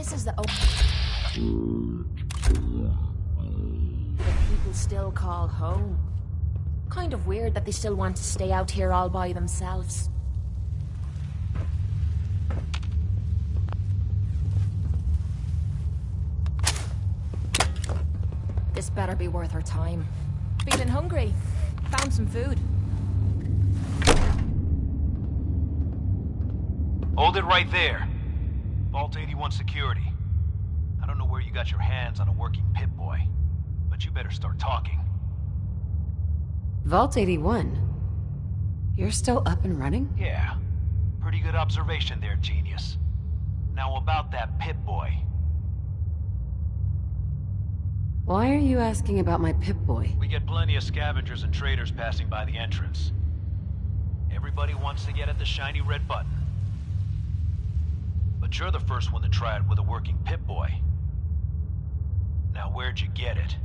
this is the that people still call home. Kind of weird that they still want to stay out here all by themselves. This better be worth our time. Feeling hungry? Found some food. Hold it right there. Vault 81 security. I don't know where you got your hands on a working Pip-Boy, but you better start talking. Vault 81? You're still up and running? Yeah. Pretty good observation there, genius. Now about that Pip-Boy. Why are you asking about my Pip-Boy? We get plenty of scavengers and traders passing by the entrance. Everybody wants to get at the shiny red button. But you're the first one to try it with a working Pip-Boy. Now where'd you get it?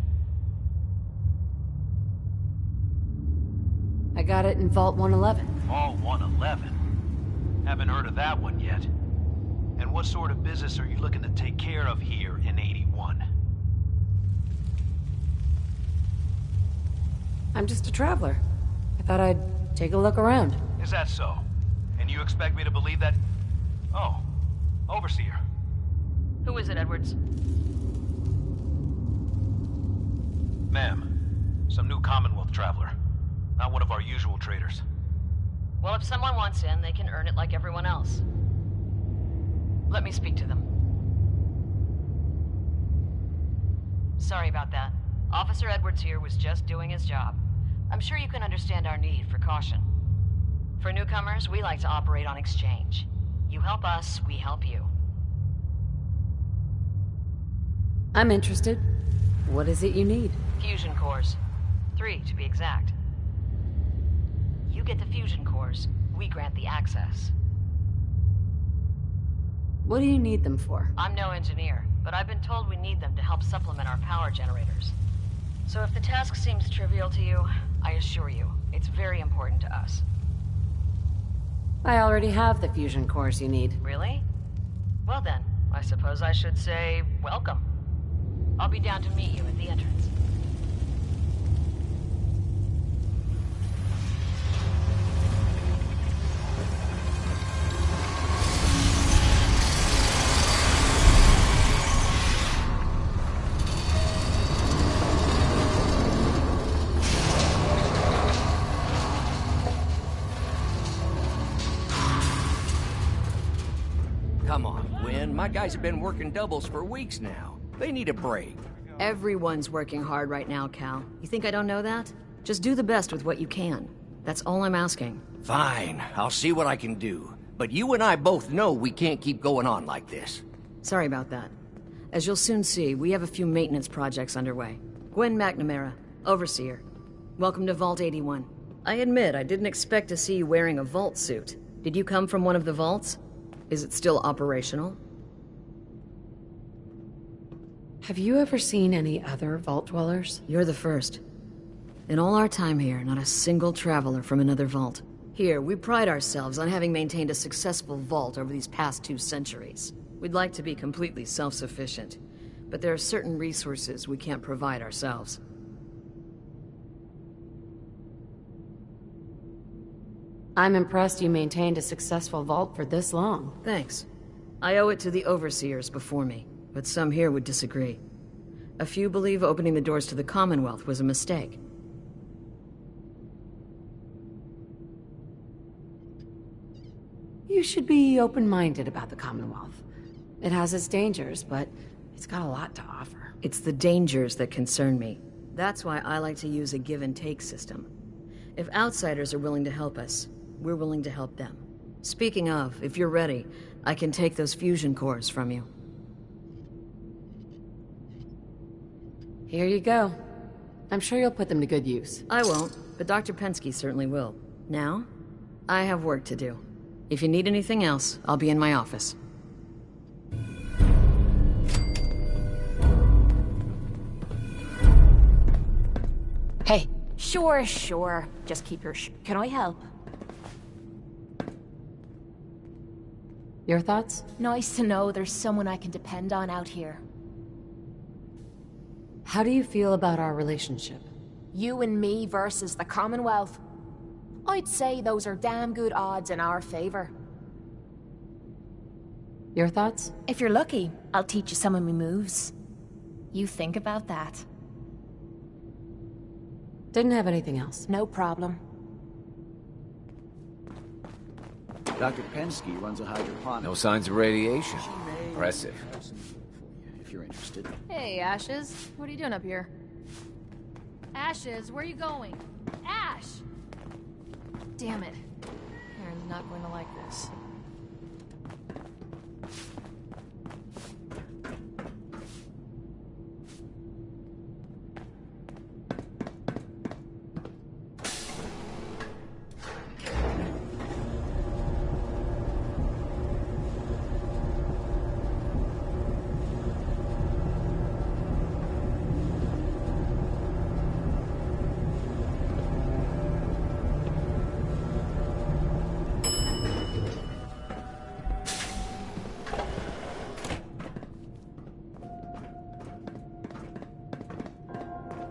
I got it in Vault 111. Vault 111? Haven't heard of that one yet. And what sort of business are you looking to take care of here in 81? I'm just a traveler. I thought I'd take a look around. Is that so? And you expect me to believe that? Oh, Overseer. Who is it, Edwards? Ma'am, some new Commonwealth traveler. Not one of our usual traders. Well, if someone wants in, they can earn it like everyone else. Let me speak to them. Sorry about that. Officer Edwards here was just doing his job. I'm sure you can understand our need for caution. For newcomers, we like to operate on exchange. You help us, we help you. I'm interested. What is it you need? Fusion cores. 3, to be exact. You get the fusion cores, we grant the access. What do you need them for? I'm no engineer, but I've been told we need them to help supplement our power generators. So if the task seems trivial to you, I assure you, it's very important to us. I already have the fusion cores you need. Really? Well then, I suppose I should say, welcome. I'll be down to meet you at the entrance. Come on, Gwen. My guys have been working doubles for weeks now. They need a break. Everyone's working hard right now, Cal. You think I don't know that? Just do the best with what you can. That's all I'm asking. Fine, I'll see what I can do. But you and I both know we can't keep going on like this. Sorry about that. As you'll soon see, we have a few maintenance projects underway. Gwen McNamara, Overseer. Welcome to Vault 81. I admit, I didn't expect to see you wearing a vault suit. Did you come from one of the vaults? Is it still operational? Have you ever seen any other Vault Dwellers? You're the first. In all our time here, not a single traveler from another vault. Here, we pride ourselves on having maintained a successful vault over these past 2 centuries. We'd like to be completely self-sufficient, but there are certain resources we can't provide ourselves. I'm impressed you maintained a successful vault for this long. Thanks. I owe it to the overseers before me, but some here would disagree. A few believe opening the doors to the Commonwealth was a mistake. You should be open-minded about the Commonwealth. It has its dangers, but it's got a lot to offer. It's the dangers that concern me. That's why I like to use a give-and-take system. If outsiders are willing to help us, we're willing to help them. Speaking of, if you're ready, I can take those fusion cores from you. Here you go. I'm sure you'll put them to good use. I won't, but Dr. Pensky certainly will. Now, I have work to do. If you need anything else, I'll be in my office. Hey. Sure. Just keep your Can I help? Your thoughts? Nice to know there's someone I can depend on out here. How do you feel about our relationship? You and me versus the Commonwealth. I'd say those are damn good odds in our favor. Your thoughts? If you're lucky, I'll teach you some of my moves. You think about that. Didn't have anything else. No problem. Dr. Pensky runs a hydroponic. No signs of radiation. Impressive. If you're interested. Hey, Ashes. What are you doing up here? Ashes, where are you going? Ash! Damn it. Aaron's not going to like this.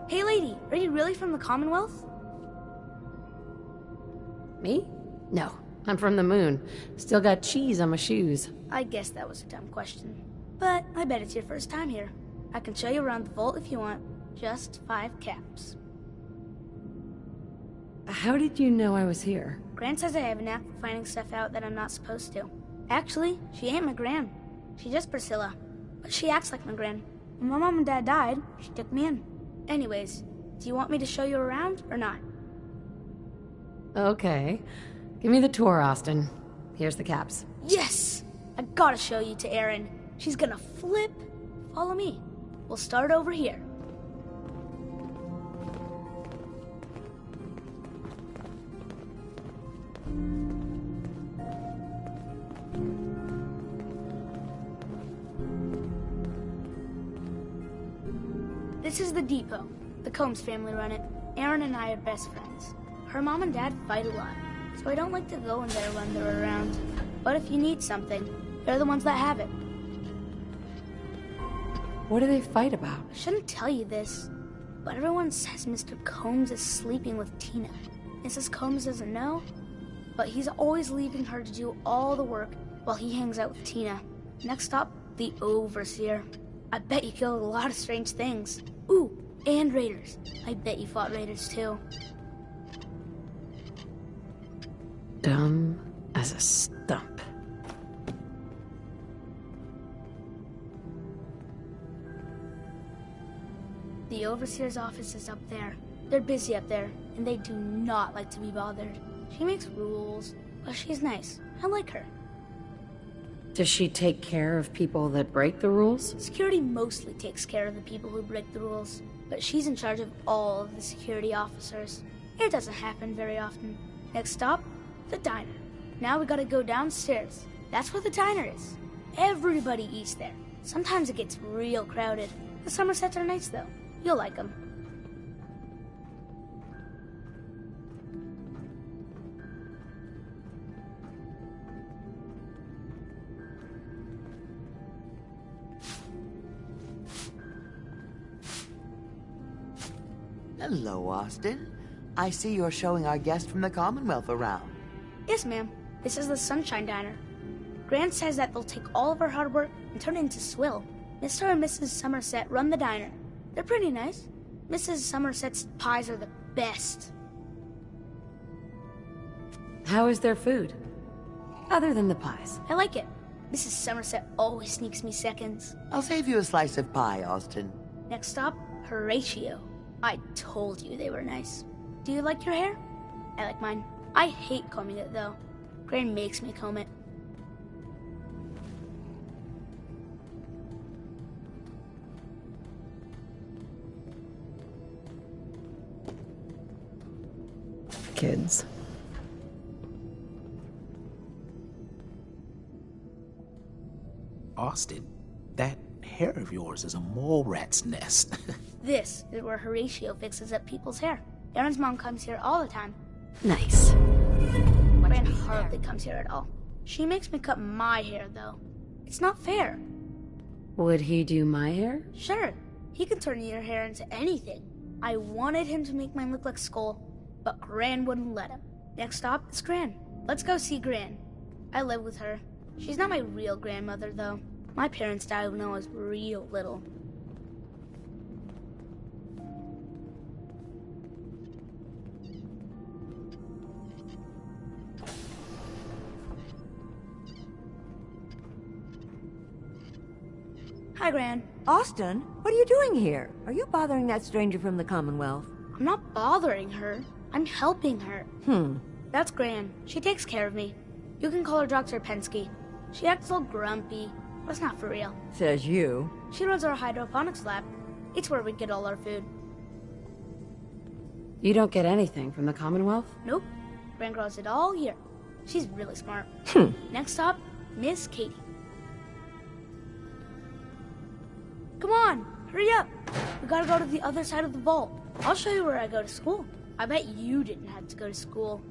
Hey lady, are you really from the Commonwealth? Me? No, I'm from the moon. Still got cheese on my shoes. I guess that was a dumb question. But I bet it's your first time here. I can show you around the vault if you want. Just 5 caps. How did you know I was here? Gran says I have a knack for finding stuff out that I'm not supposed to. Actually, she ain't my Gran. She's just Priscilla. But she acts like my Gran. When my mom and dad died, she took me in. Anyways, do you want me to show you around or not? Okay. Give me the tour, Austin. Here's the caps. Yes! I gotta show you to Erin. She's gonna flip. Follow me. We'll start over here. This is the depot. The Combs family run it. Erin and I are best friends. Her mom and dad fight a lot, so I don't like to go in there when they're around. But if you need something, they're the ones that have it. What do they fight about? I shouldn't tell you this, but everyone says Mr. Combs is sleeping with Tina. Mrs. Combs doesn't know, but he's always leaving her to do all the work while he hangs out with Tina. Next up, the Overseer. I bet you killed a lot of strange things. Ooh, and raiders. I bet you fought raiders too. Dumb as a stump. The Overseer's office is up there. They're busy up there, and they do not like to be bothered. She makes rules, but she's nice. I like her. Does she take care of people that break the rules? Security mostly takes care of the people who break the rules, but she's in charge of all of the security officers. It doesn't happen very often. Next stop, the diner. Now we gotta go downstairs. That's where the diner is. Everybody eats there. Sometimes it gets real crowded. The Somersets are nice though. You'll like them. Hello, Austin. I see you're showing our guest from the Commonwealth around. Yes, ma'am. This is the Sunshine Diner. Grant says that they'll take all of our hard work and turn it into swill. Mr. and Mrs. Somerset run the diner. They're pretty nice. Mrs. Somerset's pies are the best. How is their food? Other than the pies. I like it. Mrs. Somerset always sneaks me seconds. I'll save you a slice of pie, Austin. Next stop, Horatio. I told you they were nice. Do you like your hair? I like mine. I hate combing it, though. Gran makes me comb it. Kids. Austin, that hair of yours is a mole rat's nest. This is where Horatio fixes up people's hair. Aaron's mom comes here all the time. Nice. Gran hardly comes here at all. She makes me cut my hair, though. It's not fair. Would he do my hair? Sure, he can turn your hair into anything. I wanted him to make mine look like Skull, but Gran wouldn't let him. Next stop is Gran. Let's go see Gran. I live with her. She's not my real grandmother, though. My parents died when I was real little. Hi, Gran. Austin, what are you doing here? Are you bothering that stranger from the Commonwealth? I'm not bothering her. I'm helping her. That's Gran. She takes care of me. You can call her Dr. Pensky. She acts all grumpy, but it's not for real. Says you. She runs our hydroponics lab. It's where we get all our food. You don't get anything from the Commonwealth? Nope. Gran grows it all here. She's really smart. Next stop, Miss Katie. Come on, hurry up. We gotta go to the other side of the vault. I'll show you where I go to school. I bet you didn't have to go to school.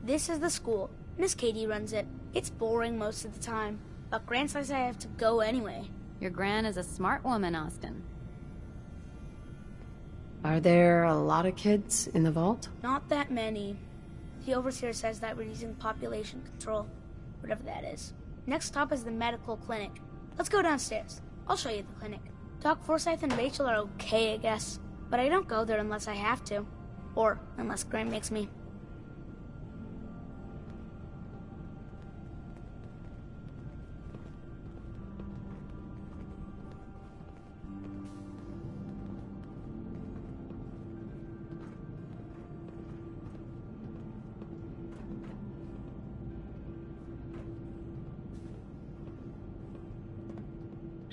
This is the school. Miss Katie runs it. It's boring most of the time, but Gran says I have to go anyway. Your Gran is a smart woman, Austin. Are there a lot of kids in the vault? Not that many. The overseer says that we're using population control, whatever that is. Next stop is the medical clinic. Let's go downstairs. I'll show you the clinic. Doc Forsyth and Rachel are okay, I guess, but I don't go there unless I have to. Or unless Gran makes me.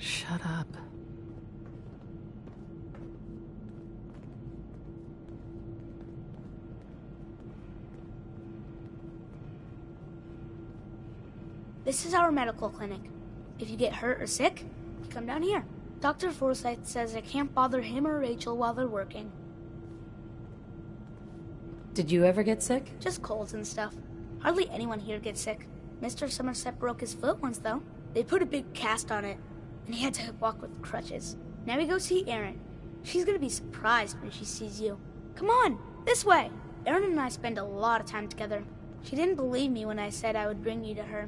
Shut up. This is our medical clinic. If you get hurt or sick, you come down here. Dr. Forsyth says I can't bother him or Rachel while they're working. Did you ever get sick? Just colds and stuff. Hardly anyone here gets sick. Mr. Somerset broke his foot once, though. They put a big cast on it, and he had to walk with crutches. Now we go see Erin. She's gonna be surprised when she sees you. Come on, this way! Erin and I spend a lot of time together. She didn't believe me when I said I would bring you to her.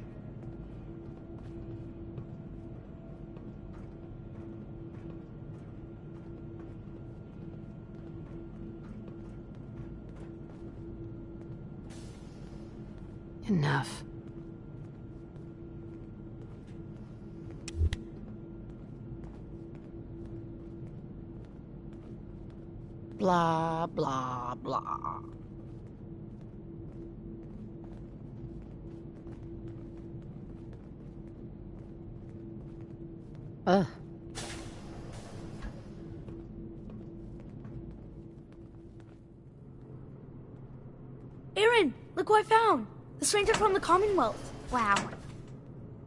Enough. Blah, blah, blah. Erin, look who I found! The stranger from the Commonwealth. Wow.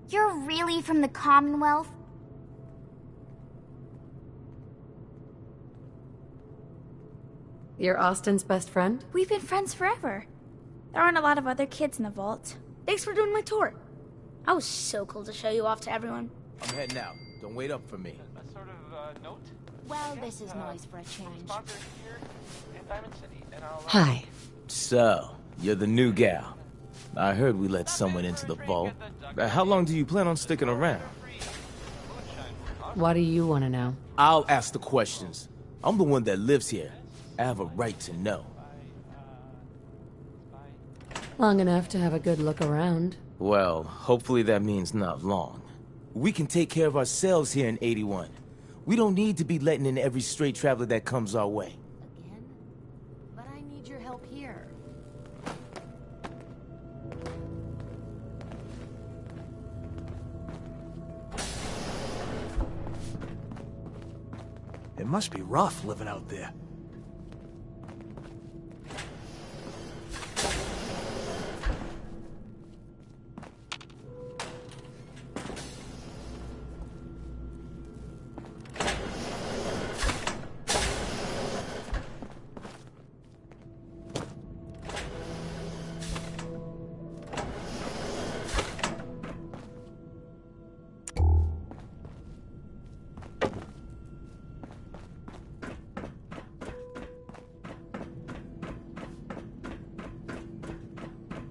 You're really from the Commonwealth? You're Austin's best friend? We've been friends forever. There aren't a lot of other kids in the vault. Thanks for doing my tour. I was so cool to show you off to everyone. I'm heading out. Don't wait up for me. A sort of note? Well, this is nice for a change. Sponsor here in Diamond City, and I'll... Hi. So, you're the new gal. I heard we let someone into the vault. How long do you plan on sticking around? What do you want to know? I'll ask the questions. I'm the one that lives here. I have a right to know. Long enough to have a good look around. Well, hopefully that means not long. We can take care of ourselves here in 81. We don't need to be letting in every stray traveler that comes our way. Again? But I need your help here. It must be rough living out there.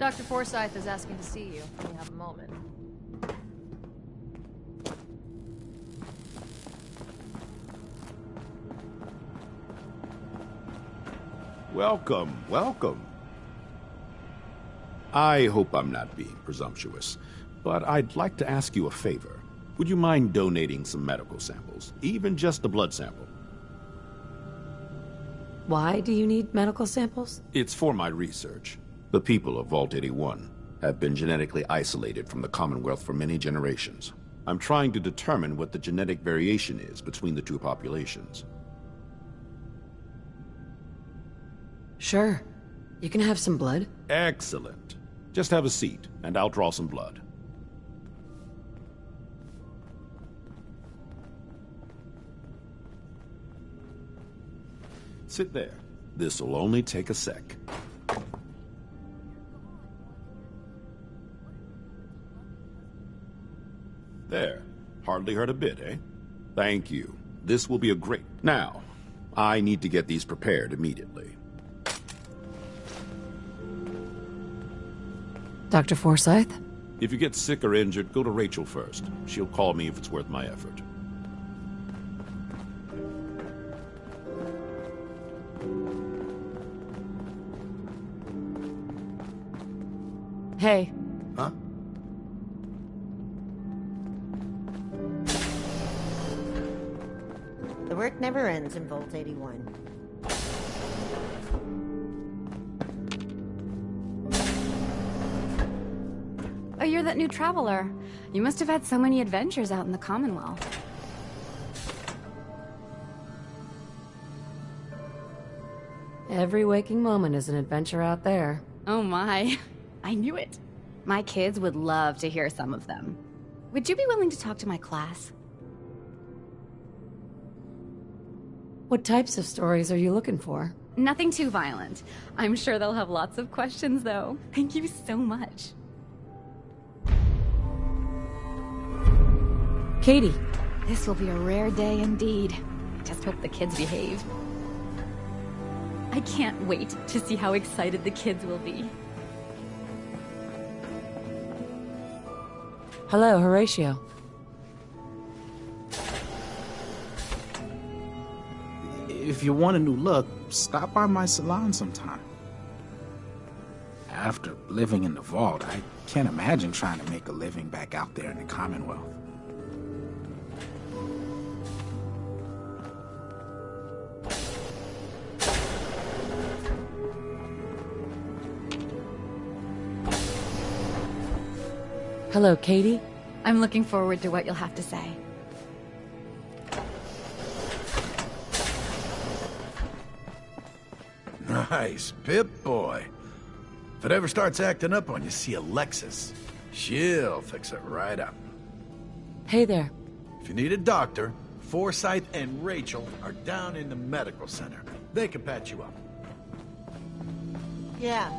Dr. Forsyth is asking to see you, when you have a moment. Welcome, welcome. I hope I'm not being presumptuous, but I'd like to ask you a favor. Would you mind donating some medical samples, even just a blood sample? Why do you need medical samples? It's for my research. The people of Vault 81 have been genetically isolated from the Commonwealth for many generations. I'm trying to determine what the genetic variation is between the two populations. Sure. You can have some blood. Excellent. Just have a seat, and I'll draw some blood. Sit there. This'll only take a sec. There. Hardly hurt a bit, eh? Thank you. This will be a great... Now, I need to get these prepared immediately. Dr. Forsyth? If you get sick or injured, go to Rachel first. She'll call me if it's worth my effort. Hey. Huh? The work never ends in Vault 81. Oh, you're that new traveler. You must have had so many adventures out in the Commonwealth. Every waking moment is an adventure out there. Oh my. I knew it. My kids would love to hear some of them. Would you be willing to talk to my class? What types of stories are you looking for? Nothing too violent. I'm sure they'll have lots of questions, though. Thank you so much. Katie. This will be a rare day indeed. I just hope the kids behave. I can't wait to see how excited the kids will be. Hello, Horatio. If you want a new look, stop by my salon sometime. After living in the vault, I can't imagine trying to make a living back out there in the Commonwealth. Hello, Katie. I'm looking forward to what you'll have to say. Nice, Pip-Boy. If it ever starts acting up on you, see Alexis. She'll fix it right up. Hey there. If you need a doctor, Forsyth and Rachel are down in the medical center. They can patch you up. Yeah.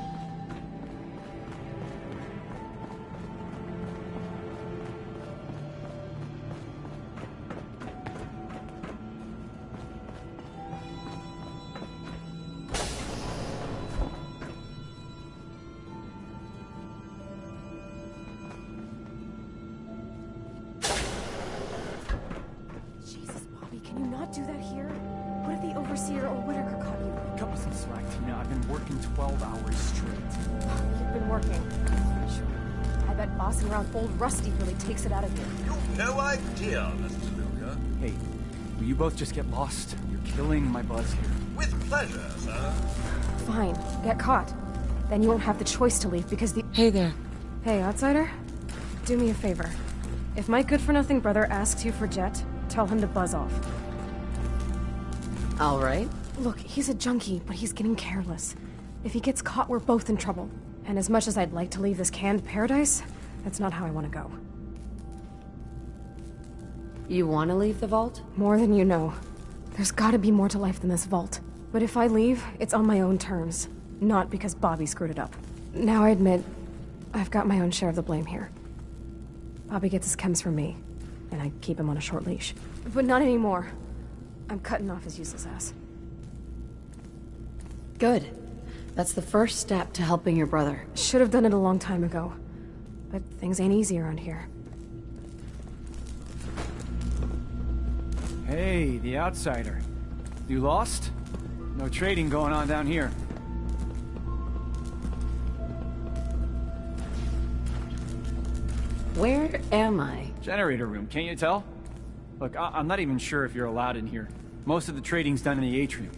Can you not do that here? What if the Overseer or Whitaker caught you? Cut me some slack, Tina. I've been working 12 hours straight. You've been working. Sure. I bet bossing around old Rusty really takes it out of you. You've no idea, Mr. Luca. Hey, will you both just get lost? You're killing my buzz here. With pleasure, sir. Fine. Get caught. Then you won't have the choice to leave because the... Hey there. Hey, outsider. Do me a favor. If my good-for-nothing brother asks you for Jet, tell him to buzz off. All right. Look, he's a junkie, but he's getting careless. If he gets caught, we're both in trouble. And as much as I'd like to leave this canned paradise, that's not how I want to go. You want to leave the vault? More than you know. There's gotta be more to life than this vault. But if I leave, it's on my own terms. Not because Bobby screwed it up. Now I admit, I've got my own share of the blame here. Bobby gets his chems from me, and I keep him on a short leash. But not anymore. I'm cutting off his useless ass. Good. That's the first step to helping your brother. Should have done it a long time ago. But things ain't easy around here. Hey, the outsider. You lost? No trading going on down here. Where am I? Generator room, can't you tell? Look, I'm not even sure if you're allowed in here. Most of the trading's done in the atrium.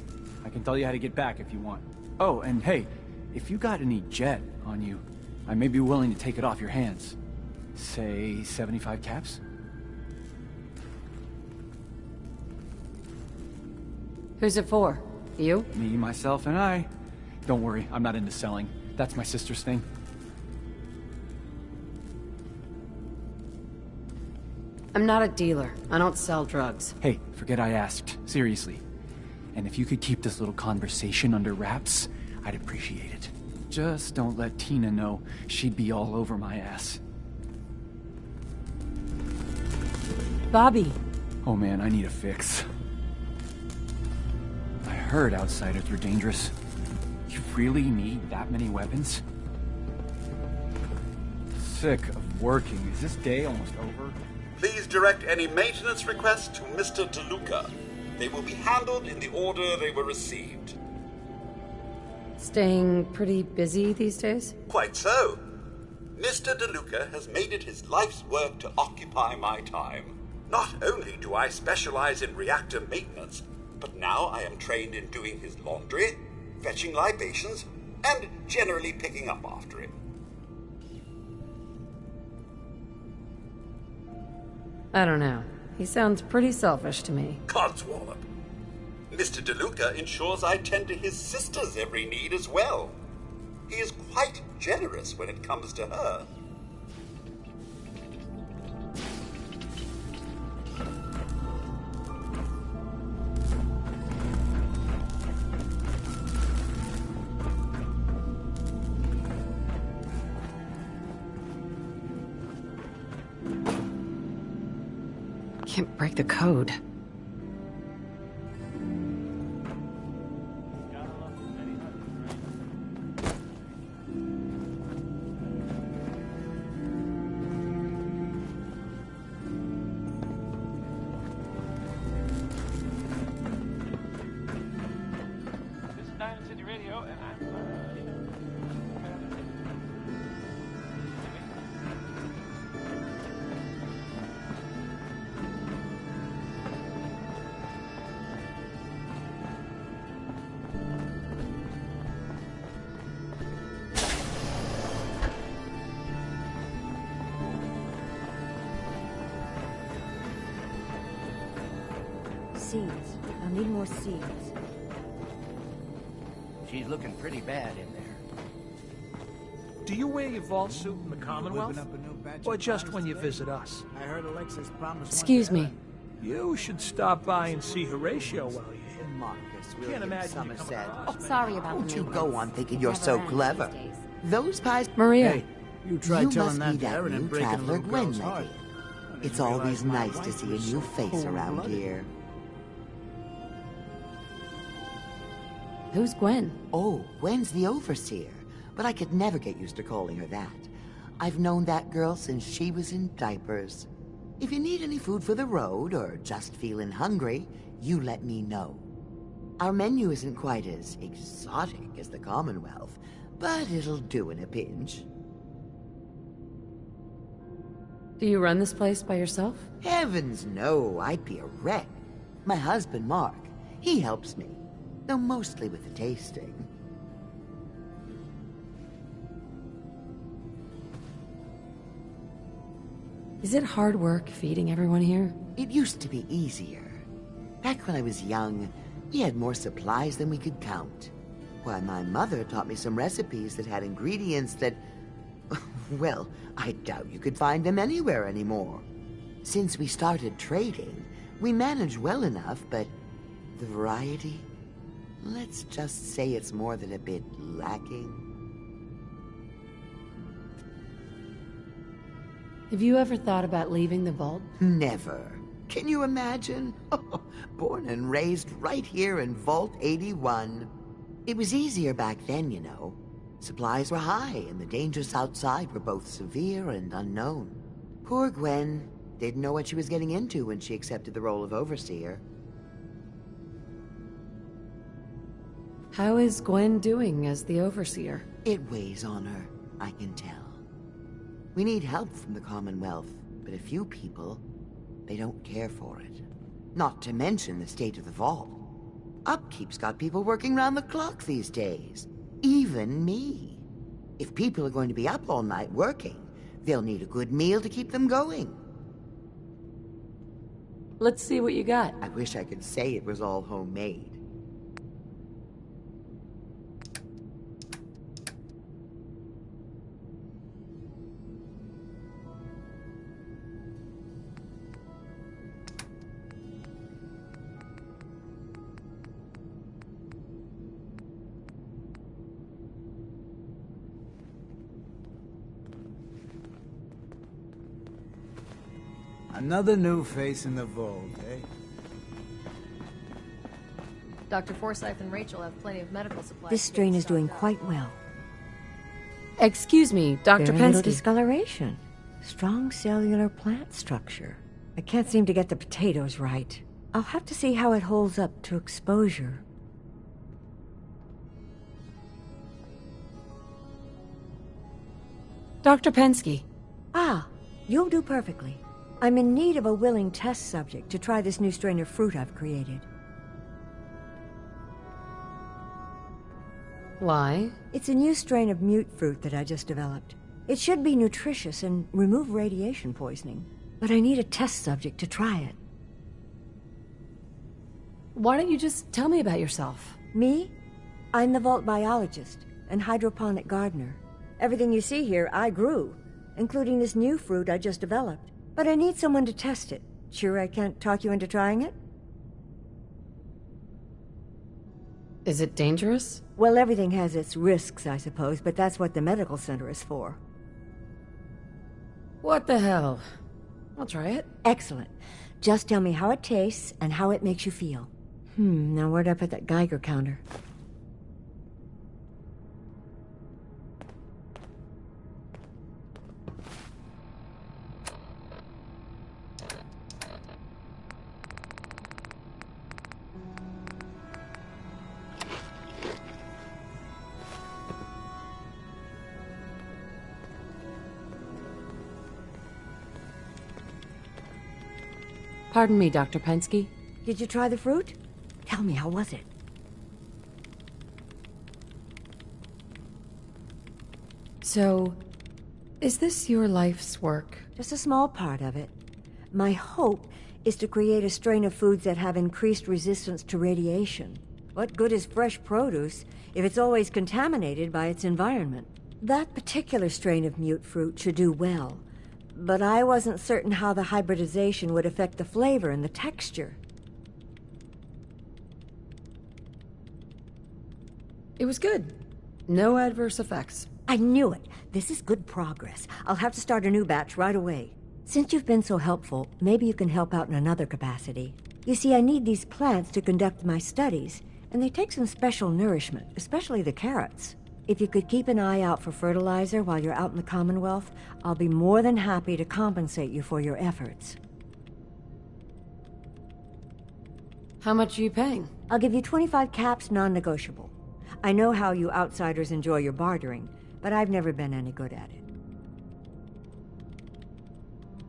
I can tell you how to get back if you want. Oh, and hey, if you got any jet on you, I may be willing to take it off your hands. Say 75 caps? Who's it for? You? Me, myself, and I. Don't worry, I'm not into selling. That's my sister's thing. I'm not a dealer. I don't sell drugs. Hey, forget I asked. Seriously. And if you could keep this little conversation under wraps, I'd appreciate it. Just don't let Tina know. She'd be all over my ass. Bobby. Oh man, I need a fix. I heard outsiders were dangerous. You really need that many weapons? Sick of working. Is this day almost over? Please direct any maintenance requests to Mr. DeLuca. They will be handled in the order they were received. Staying pretty busy these days? Quite so. Mr. DeLuca has made it his life's work to occupy my time. Not only do I specialize in reactor maintenance, but now I am trained in doing his laundry, fetching libations, and generally picking up after him. I don't know. He sounds pretty selfish to me. Codswallop. Mr. DeLuca ensures I tend to his sister's every need as well. He is quite generous when it comes to her. Can't break the code. This is Diamond City Radio, and I'm Seeds. I'll need more seeds. She's looking pretty bad in there. Do you wear your vault suit in the Commonwealth? Or just when you visit us? I heard Alexis promised. Excuse me. You should stop by and see Horatio while you're here. Marcus, Can't William imagine Somerset. Sorry about Don't the you go maintenance. on thinking you're so Never clever. these days. Those pies... Maria. Hey, you tried You telling must be that to that Aaron new and breaking a traveler little Gwen girl's heart. lady. It's always nice to see a new face around here. Who's Gwen? Oh, Gwen's the overseer, but I could never get used to calling her that. I've known that girl since she was in diapers. If you need any food for the road, or just feeling hungry, you let me know. Our menu isn't quite as exotic as the Commonwealth, but it'll do in a pinch. Do you run this place by yourself? Heavens no, I'd be a wreck. My husband, Mark, he helps me, though mostly with the tasting. Is it hard work feeding everyone here? It used to be easier. Back when I was young, we had more supplies than we could count. Why, my mother taught me some recipes that had ingredients that... well, I doubt you could find them anywhere anymore. Since we started trading, we manage well enough, but the variety... let's just say it's more than a bit lacking. Have you ever thought about leaving the vault? Never. Can you imagine? Born and raised right here in Vault 81. It was easier back then, you know. Supplies were high, and the dangers outside were both severe and unknown. Poor Gwen didn't know what she was getting into when she accepted the role of Overseer. How is Gwen doing as the Overseer? It weighs on her, I can tell. We need help from the Commonwealth, but a few people, they don't care for it. Not to mention the state of the vault. Upkeep's got people working round the clock these days. Even me. If people are going to be up all night working, they'll need a good meal to keep them going. Let's see what you got. I wish I could say it was all homemade. Another new face in the vault, eh? Dr. Forsyth and Rachel have plenty of medical supplies. This strain is doing quite well. Excuse me, Dr. Very little Pensky. discoloration. Strong cellular plant structure. I can't seem to get the potatoes right. I'll have to see how it holds up to exposure. Dr. Pensky. Ah, you'll do perfectly. I'm in need of a willing test subject to try this new strain of fruit I've created. Why? It's a new strain of mute fruit that I just developed. It should be nutritious and remove radiation poisoning, but I need a test subject to try it. Why don't you just tell me about yourself? Me? I'm the vault biologist and hydroponic gardener. Everything you see here, I grew, including this new fruit I just developed. But I need someone to test it. Sure I can't talk you into trying it? Is it dangerous? Well, everything has its risks, I suppose, but that's what the medical center is for. What the hell? I'll try it. Excellent. Just tell me how it tastes and how it makes you feel. Now where'd I put that Geiger counter? Pardon me, Dr. Pensky. Did you try the fruit? Tell me, how was it? So, is this your life's work? Just a small part of it. My hope is to create a strain of foods that have increased resistance to radiation. What good is fresh produce if it's always contaminated by its environment? That particular strain of mute fruit should do well, but I wasn't certain how the hybridization would affect the flavor and the texture. It was good. No adverse effects. I knew it. This is good progress. I'll have to start a new batch right away. Since you've been so helpful, maybe you can help out in another capacity. You see, I need these plants to conduct my studies, and they take some special nourishment, especially the carrots. If you could keep an eye out for fertilizer while you're out in the Commonwealth, I'll be more than happy to compensate you for your efforts. How much are you paying? I'll give you 25 caps, non-negotiable. I know how you outsiders enjoy your bartering, but I've never been any good at it.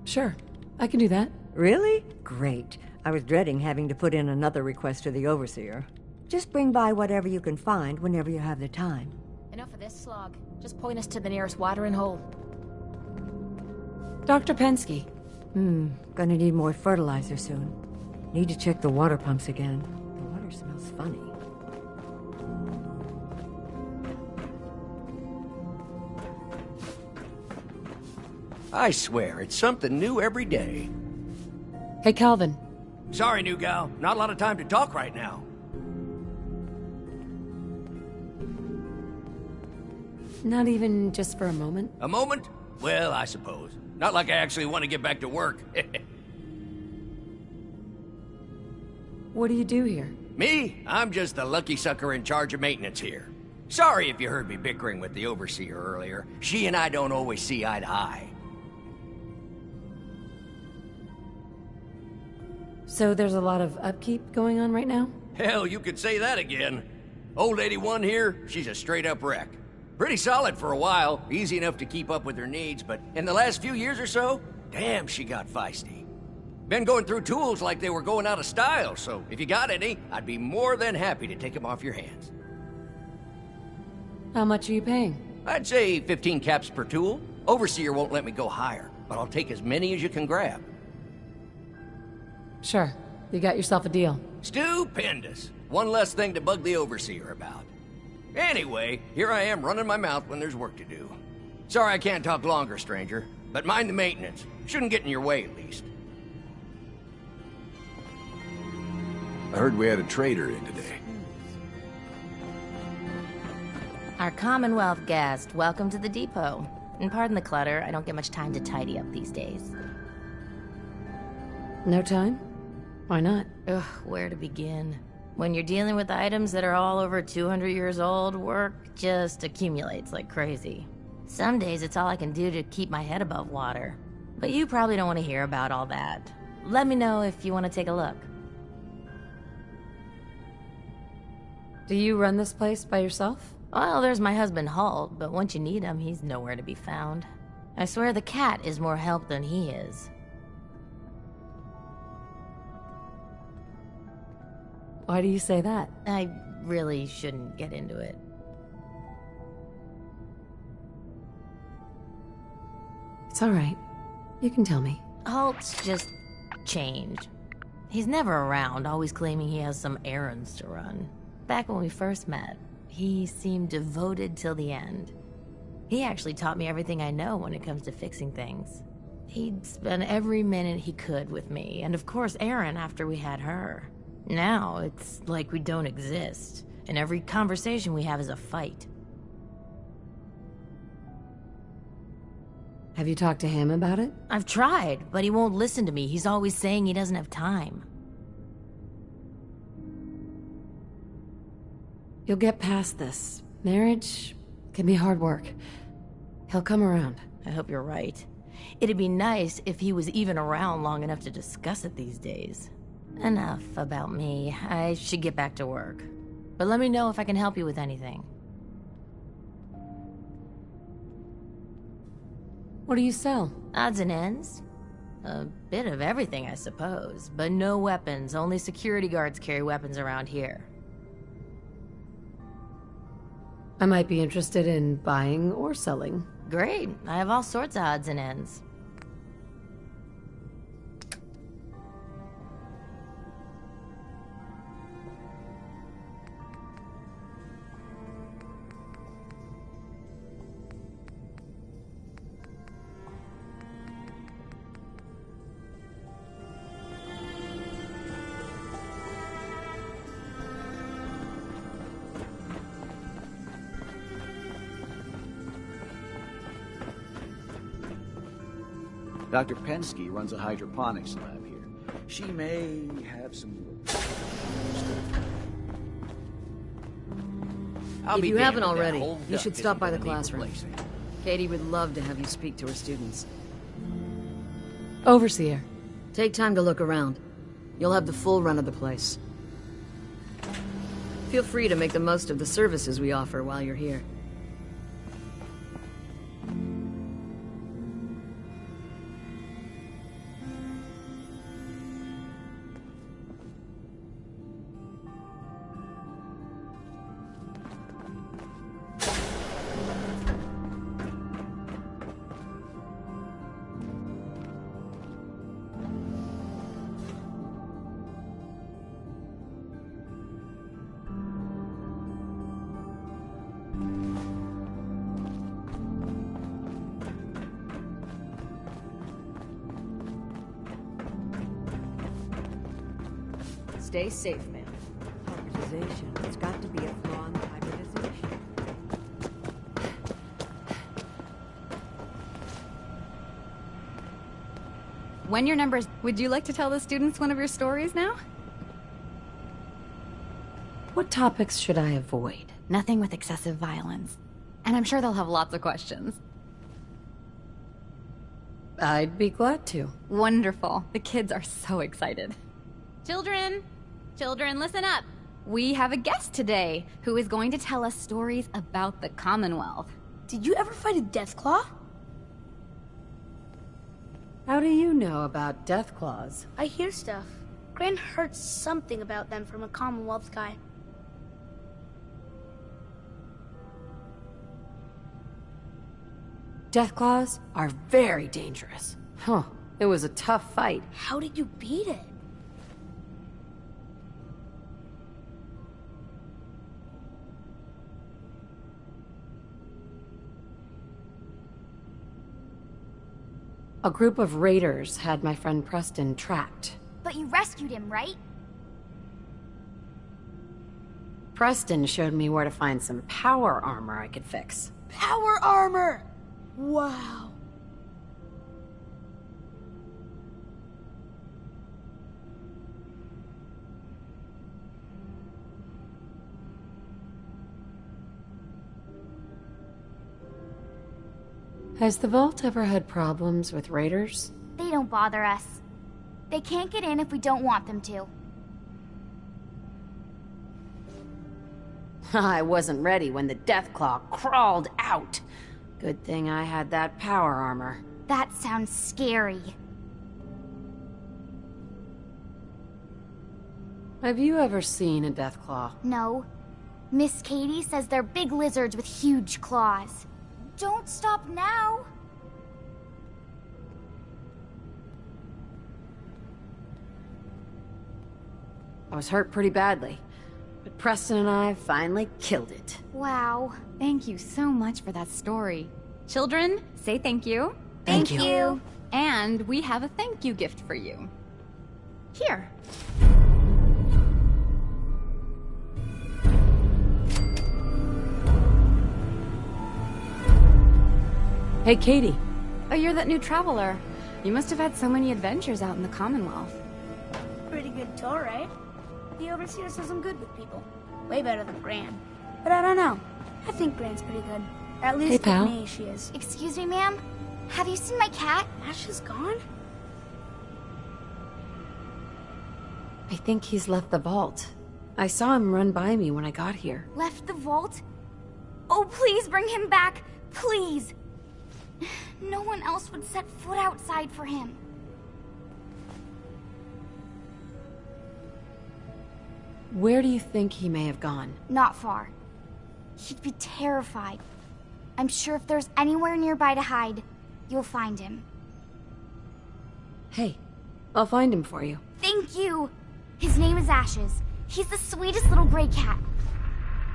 Sure, I can do that. Really? Great. I was dreading having to put in another request to the Overseer. Just bring by whatever you can find whenever you have the time. Enough of this slog. Just point us to the nearest watering hole. Dr. Pensky. Gonna need more fertilizer soon. Need to check the water pumps again. The water smells funny. I swear, it's something new every day. Hey, Calvin. Sorry, new gal. Not a lot of time to talk right now. Not even just for a moment? A moment? Well, I suppose. Not like I actually want to get back to work. What do you do here? Me? I'm just the lucky sucker in charge of maintenance here. Sorry if you heard me bickering with the overseer earlier. She and I don't always see eye to eye. So there's a lot of upkeep going on right now? Hell, you could say that again. Old 81 here, she's a straight-up wreck. Pretty solid for a while, easy enough to keep up with her needs, but in the last few years or so, damn, she got feisty. Been going through tools like they were going out of style, so if you got any, I'd be more than happy to take them off your hands. How much are you paying? I'd say 15 caps per tool. Overseer won't let me go higher, but I'll take as many as you can grab. Sure. You got yourself a deal. Stupendous. One less thing to bug the Overseer about. Anyway, here I am running my mouth when there's work to do. Sorry I can't talk longer, stranger, but mind the maintenance. Shouldn't get in your way, at least. I heard we had a trader in today. Our Commonwealth guest, welcome to the depot. And pardon the clutter, I don't get much time to tidy up these days. No time? Why not? Ugh, where to begin? When you're dealing with items that are all over 200 years old, work just accumulates like crazy. Some days it's all I can do to keep my head above water. But you probably don't want to hear about all that. Let me know if you want to take a look. Do you run this place by yourself? Well, there's my husband Halt, but once you need him, he's nowhere to be found. I swear the cat is more help than he is. Why do you say that? I really shouldn't get into it. It's all right. You can tell me. Halt's just changed. He's never around, always claiming he has some errands to run. Back when we first met, he seemed devoted till the end. He actually taught me everything I know when it comes to fixing things. He'd spend every minute he could with me, and of course Erin after we had her. Now, it's like we don't exist, and every conversation we have is a fight. Have you talked to him about it? I've tried, but he won't listen to me. He's always saying he doesn't have time. You'll get past this. Marriage can be hard work. He'll come around. I hope you're right. It'd be nice if he was even around long enough to discuss it these days. Enough about me. I should get back to work. But let me know if I can help you with anything. What do you sell? Odds and ends. A bit of everything, I suppose. But no weapons. Only security guards carry weapons around here. I might be interested in buying or selling. Great. I have all sorts of odds and ends. Dr. Pensky runs a hydroponics lab here. She may have some... If you haven't already, you should stop by the classroom. Katie would love to have you speak to her students. Overseer. Take time to look around. You'll have the full run of the place. Feel free to make the most of the services we offer while you're here. Stay safe, man. Hybridization. It's got to be a flaw in the hybridization. When your numbers... Would you like to tell the students one of your stories now? What topics should I avoid? Nothing with excessive violence. And I'm sure they'll have lots of questions. I'd be glad to. Wonderful. The kids are so excited. Children! Children, listen up! We have a guest today who is going to tell us stories about the Commonwealth. Did you ever fight a Deathclaw? How do you know about Deathclaws? I hear stuff. Gran heard something about them from a Commonwealth guy. Deathclaws are very dangerous. Huh. It was a tough fight. How did you beat it? A group of raiders had my friend Preston tracked. But you rescued him, right? Preston showed me where to find some power armor I could fix. Power armor! Wow. Has the Vault ever had problems with raiders? They don't bother us. They can't get in if we don't want them to. I wasn't ready when the Deathclaw crawled out. Good thing I had that power armor. That sounds scary. Have you ever seen a Deathclaw? No. Miss Katie says they're big lizards with huge claws. Don't stop now! I was hurt pretty badly, but Preston and I finally killed it. Wow. Thank you so much for that story. Children, say thank you. Thank you. And we have a thank you gift for you. Here. Hey, Katie. Oh, you're that new traveler. You must have had so many adventures out in the Commonwealth. Pretty good tour, right? The Overseer says I'm good with people. Way better than Gran. But I don't know. I think Gran's pretty good. At least pal. with me, she is. Excuse me, ma'am? Have you seen my cat? Ash is gone? I think he's left the vault. I saw him run by me when I got here. Left the vault? Oh, please bring him back. Please. No one else would set foot outside for him. Where do you think he may have gone? Not far. He'd be terrified. I'm sure if there's anywhere nearby to hide, you'll find him. Hey, I'll find him for you. Thank you! His name is Ashes. He's the sweetest little gray cat.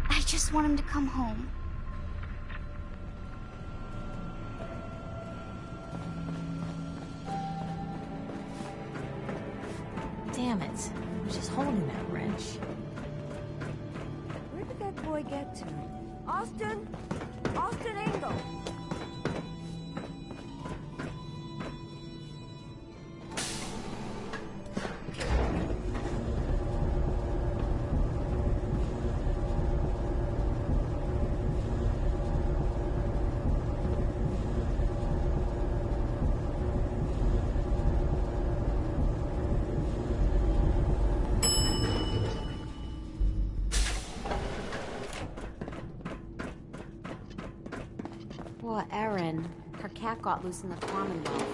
I just want him to come home. Damn it. She's holding that wrench. Where did that boy get to? Austin? Austin Engel! Poor Erin. Her cat got loose in the Commonwealth.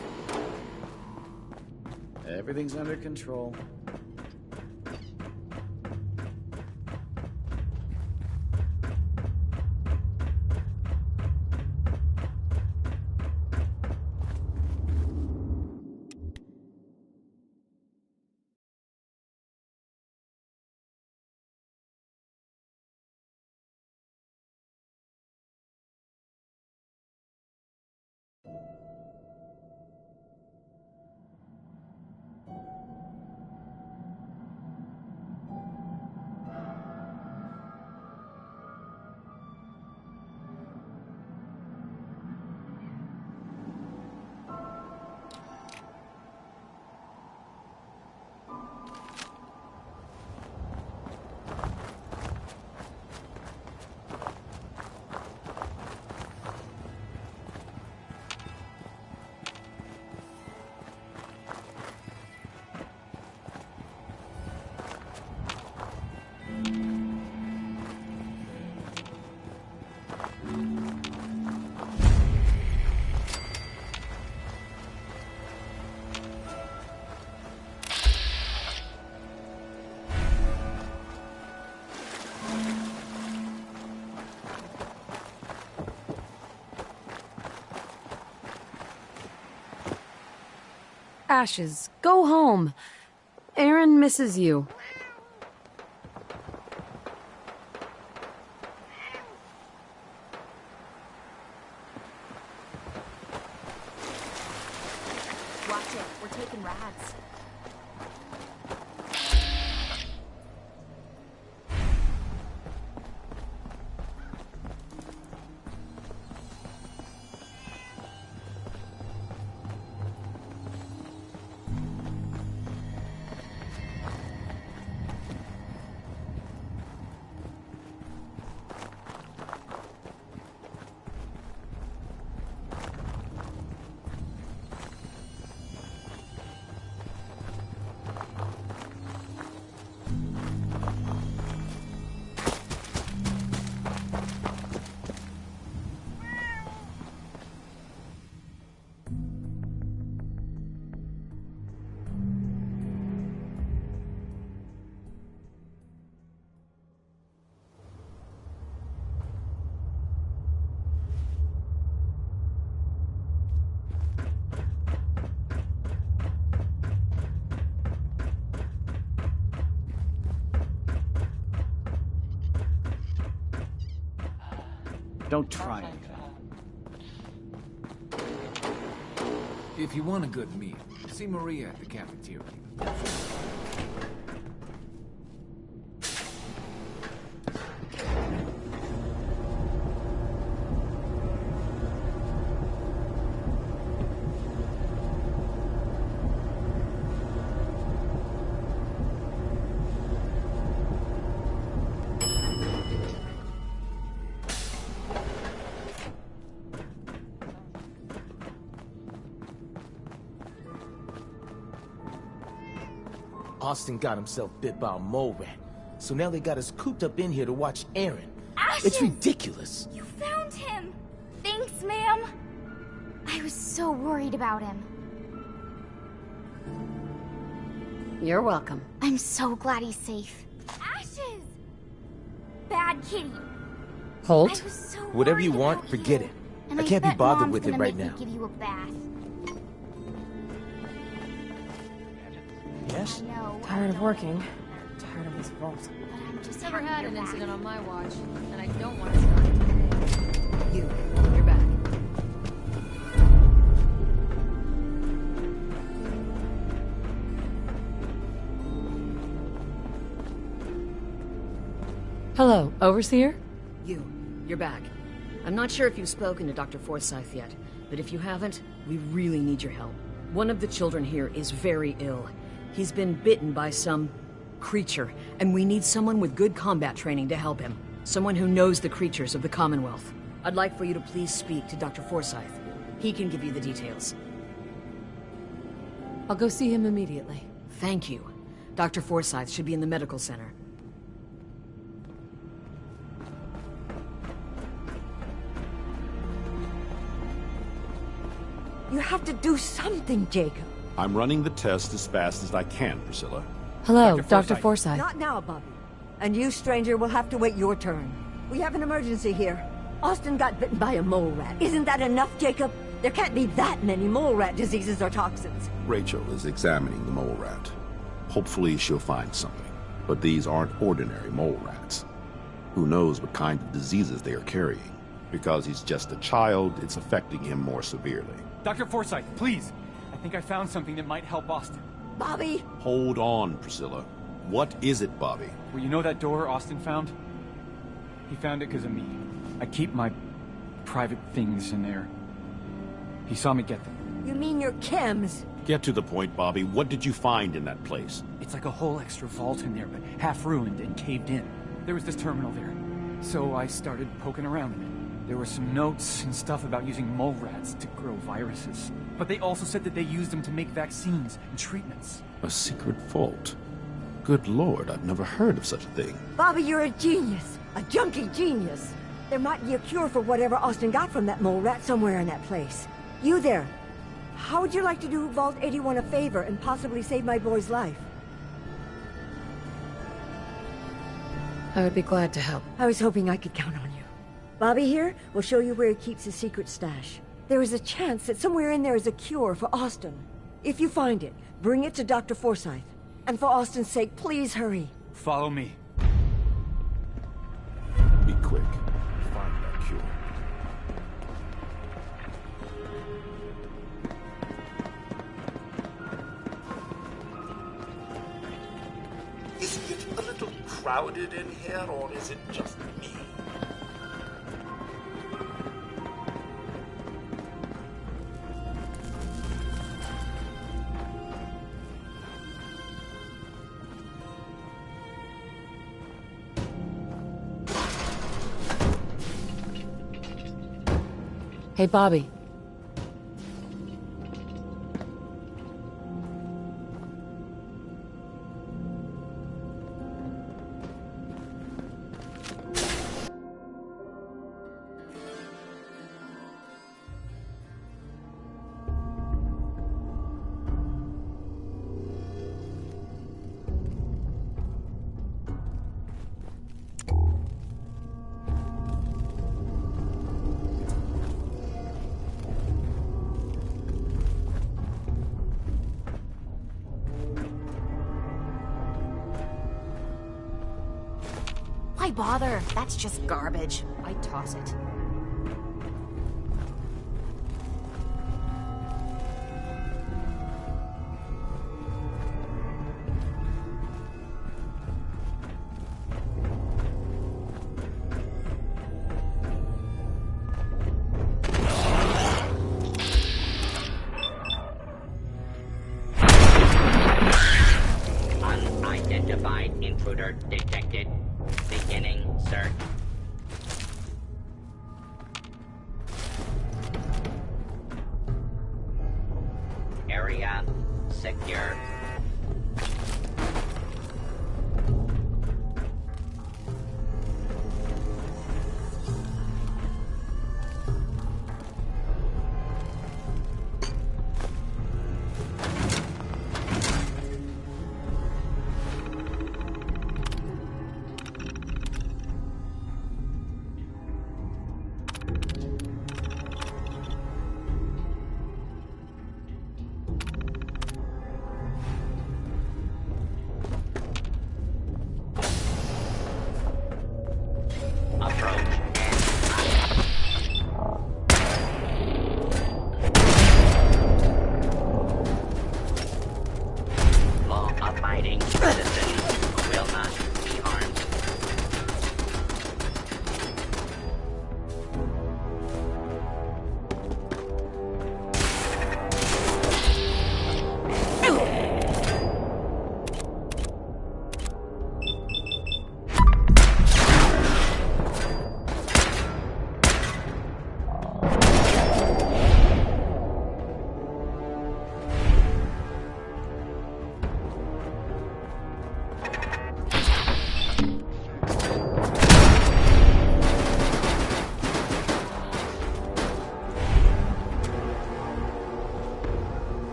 Everything's under control. Ashes. Go home. Aaron misses you. Watch it. We're taking rats. Don't try it. If you want a good meal, see Maria at the cafeteria. Austin got himself bit by a mole rat, so now they got us cooped up in here to watch Aaron. Ashes! It's ridiculous. You found him! Thanks, ma'am! I was so worried about him. You're welcome. I'm so glad he's safe. Ashes! Bad kitty. Holt? I was so Whatever you worried want, about forget you. it. And I can't be bet bothered Mom's with it gonna right make now. me give you a bath. Yes? I know. Tired of working. Tired of this vault. But I'm just Never happy had you're an back. incident on my watch, and I don't want to start today. You're back. Hello, Overseer? You're back. I'm not sure if you've spoken to Dr. Forsyth yet, but if you haven't, we really need your help. One of the children here is very ill. He's been bitten by some creature, and we need someone with good combat training to help him. Someone who knows the creatures of the Commonwealth. I'd like for you to please speak to Dr. Forsyth. He can give you the details. I'll go see him immediately. Thank you. Dr. Forsyth should be in the medical center. You have to do something, Jacob. I'm running the test as fast as I can, Priscilla. Hello, Dr. Forsyth. Not now, Bobby. And you, stranger, will have to wait your turn. We have an emergency here. Austin got bitten by a mole rat. Isn't that enough, Jacob? There can't be that many mole rat diseases or toxins. Rachel is examining the mole rat. Hopefully she'll find something. But these aren't ordinary mole rats. Who knows what kind of diseases they are carrying? Because he's just a child, it's affecting him more severely. Dr. Forsyth, please! I think I found something that might help Austin. Bobby! Hold on, Priscilla. What is it, Bobby? Well, you know that door Austin found? He found it because of me. I keep my private things in there. He saw me get them. You mean your chems? Get to the point, Bobby. What did you find in that place? It's like a whole extra vault in there, but half ruined and caved in. There was this terminal there. So I started poking around in it. There were some notes and stuff about using mole rats to grow viruses. But they also said that they used them to make vaccines and treatments. A secret vault? Good Lord, I've never heard of such a thing. Bobby, you're a genius. A junkie genius. There might be a cure for whatever Austin got from that mole rat somewhere in that place. You there. How would you like to do Vault 81 a favor and possibly save my boy's life? I would be glad to help. I was hoping I could count on you. Bobby here will show you where he keeps his secret stash. There is a chance that somewhere in there is a cure for Austin. If you find it, bring it to Dr. Forsyth. And for Austin's sake, please hurry. Follow me. Be quick. Find that cure. Isn't it a little crowded in here, or is it just me? Hey, Bobby. Why bother? That's just garbage. I'd toss it. Unidentified intruder detected. Beginning search. Area secure. Law-abiding citizens will not be harmed.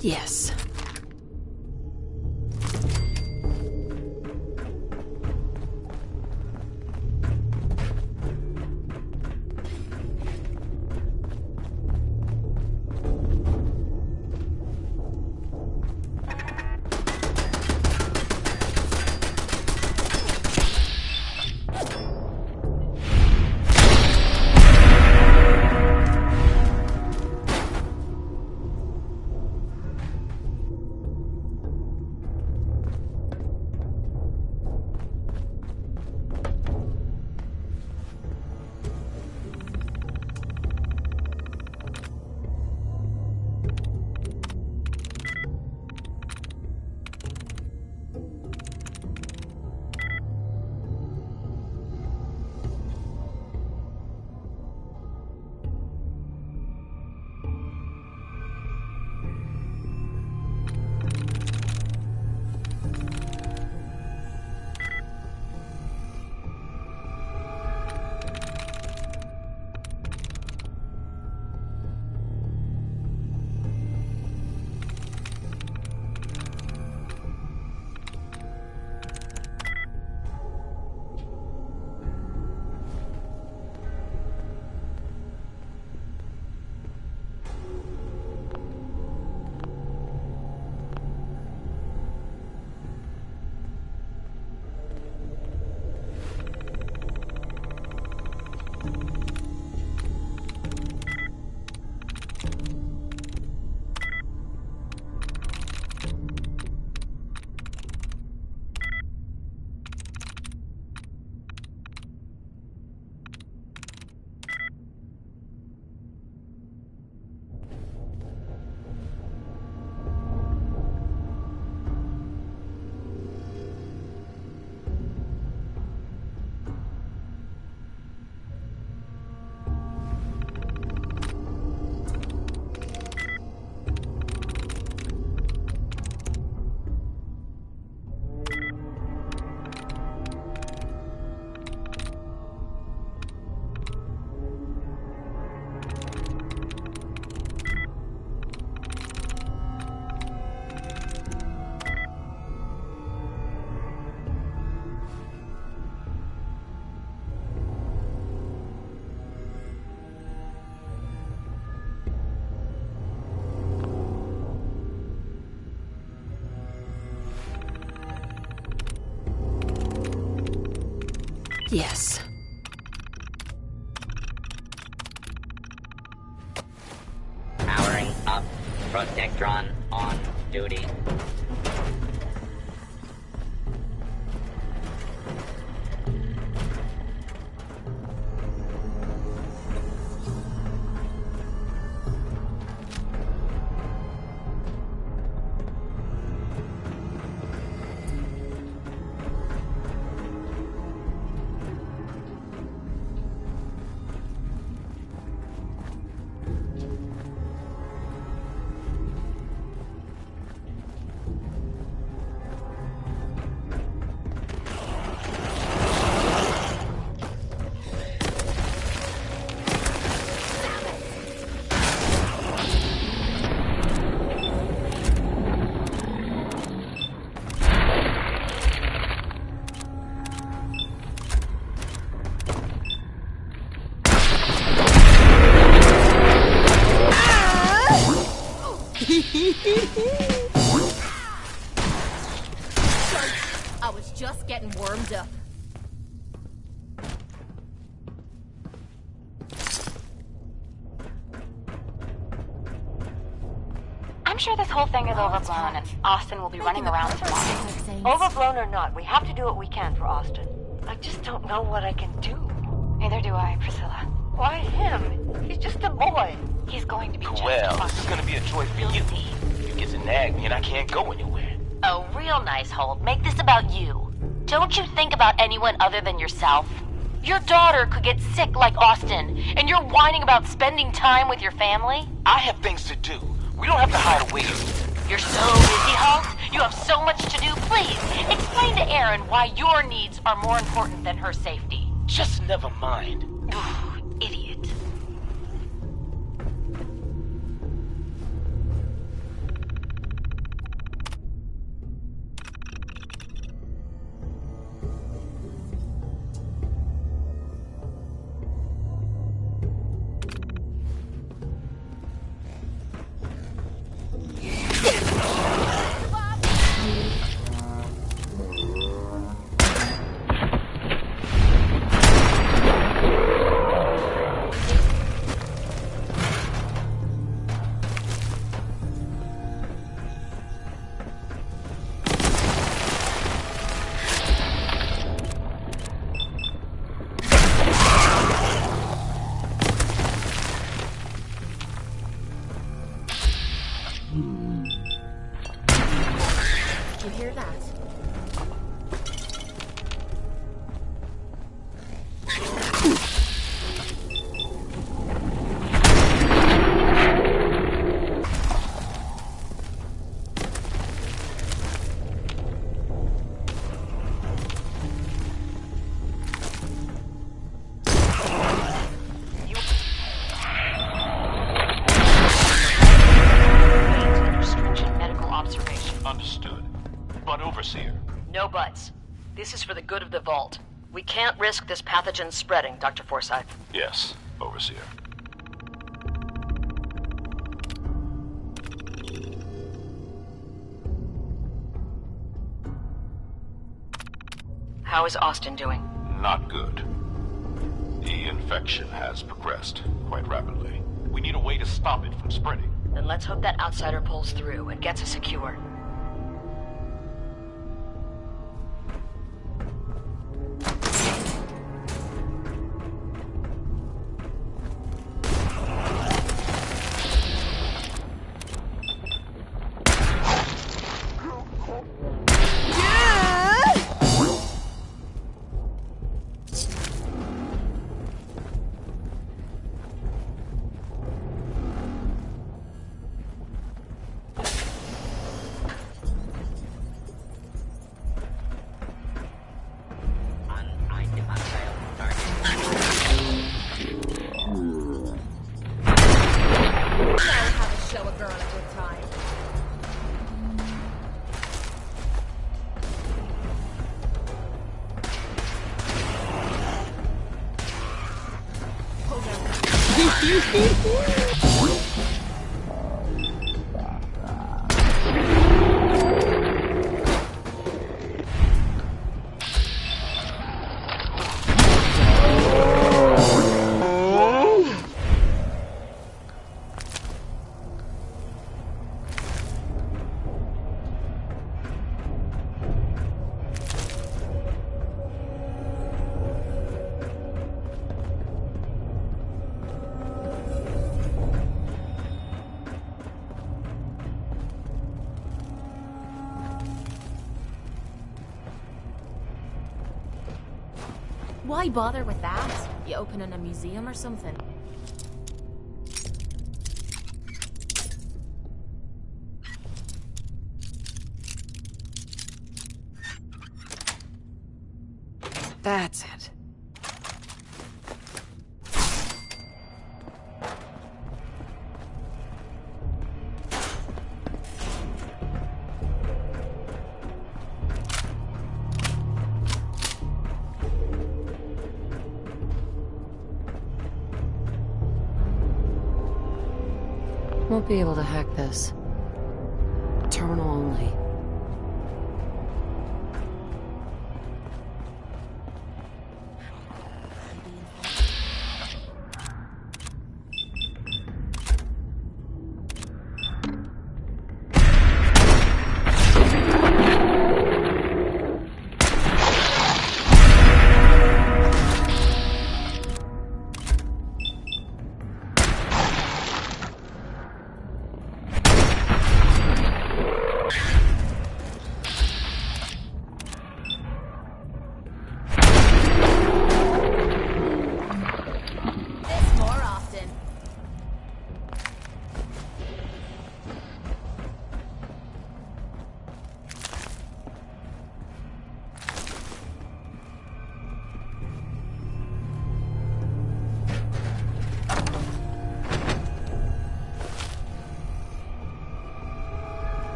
Yes. Yes. Powering up. Protectron on duty. I was just getting warmed up. I'm sure this whole thing is overblown and Austin will be running around tomorrow. Overblown or not, we have to do what we can for Austin. I just don't know what I can do. Neither do I, Priscilla. Why him? He's just a boy. He's going to be just Well, fine. this is gonna be a joy for you. You get to nag me and I can't go anywhere. Oh, real nice, Holt. Make this about you. Don't you think about anyone other than yourself? Your daughter could get sick like Austin, and you're whining about spending time with your family? I have things to do. We don't have to hide away. You're so busy, Holt. You have so much to do. Please, explain to Erin why your needs are more important than her safety. Just never mind. Idiot. You hear that? Understood. But Overseer. No buts. This is for the good of the Vault. We can't risk this pathogen spreading, Dr. Forsyth. Yes, Overseer. How is Austin doing? Not good. The infection has progressed quite rapidly. We need a way to stop it from spreading. Then let's hope that outsider pulls through and gets us secure. Why bother with that? You opening a museum or something? That's it. Won't be able to hack this. Terminal only.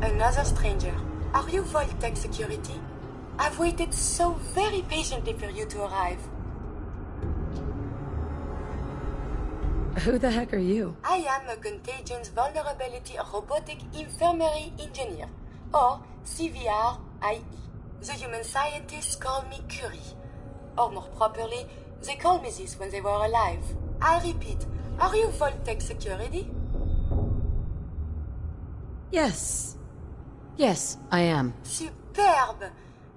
Another stranger. Are you Vault-Tec security? I've waited so very patiently for you to arrive. Who the heck are you? I am a Contagions Vulnerability Robotic Infirmary Engineer, or CVR-IE. The human scientists call me Curie. Or more properly, they called me this when they were alive. I repeat, are you Vault-Tec security? Yes. Yes, I am. Superb!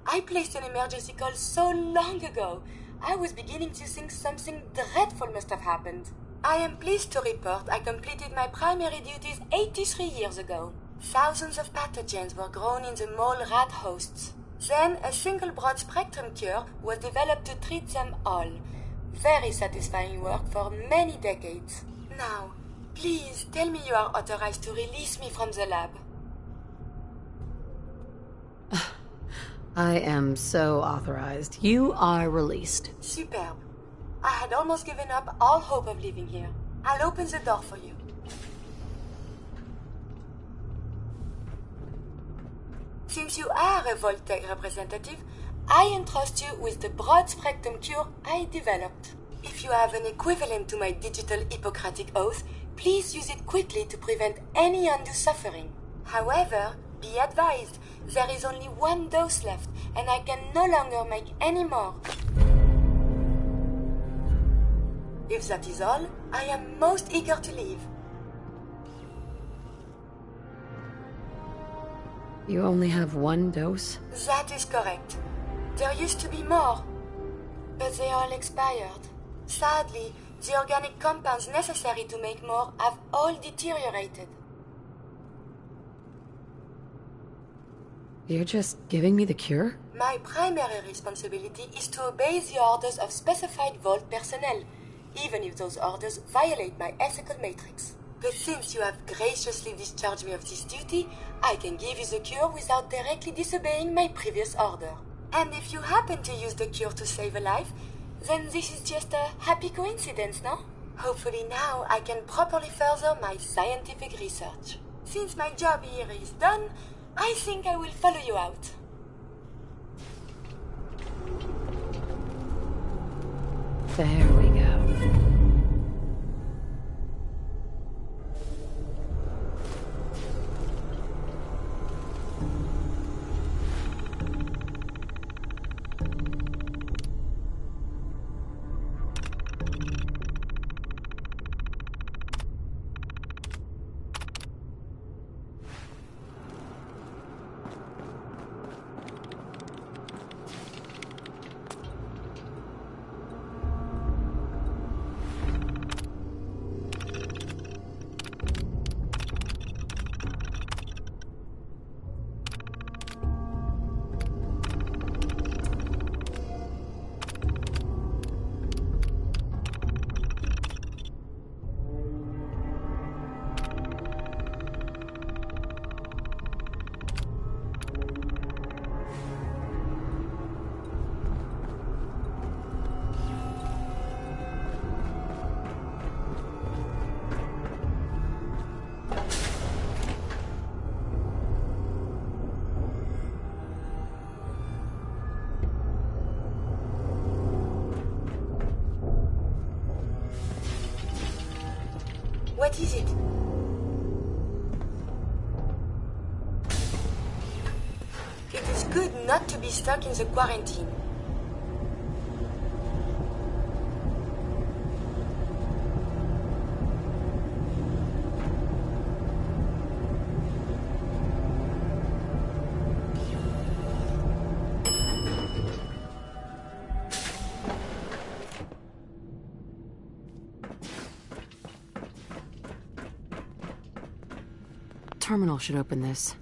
I placed an emergency call so long ago. I was beginning to think something dreadful must have happened. I am pleased to report I completed my primary duties 83 years ago. Thousands of pathogens were grown in the mole rat hosts. Then a single broad-spectrum cure was developed to treat them all. Very satisfying work for many decades. Now, please tell me you are authorized to release me from the lab. I am so authorized. You are released. Superb. I had almost given up all hope of leaving here. I'll open the door for you. Since you are a Vault-Tec representative, I entrust you with the broad-spectrum cure I developed. If you have an equivalent to my digital Hippocratic oath, please use it quickly to prevent any undue suffering. However, be advised, there is only one dose left, and I can no longer make any more. If that is all, I am most eager to leave. You only have one dose? That is correct. There used to be more, but they all expired. Sadly, the organic compounds necessary to make more have all deteriorated. You're just giving me the cure? My primary responsibility is to obey the orders of specified Vault personnel, even if those orders violate my ethical matrix. But since you have graciously discharged me of this duty, I can give you the cure without directly disobeying my previous order. And if you happen to use the cure to save a life, then this is just a happy coincidence, no? Hopefully now I can properly further my scientific research. Since my job here is done, I think I will follow you out. There we go. What is it? It is good not to be stuck in the quarantine. Terminal should open this.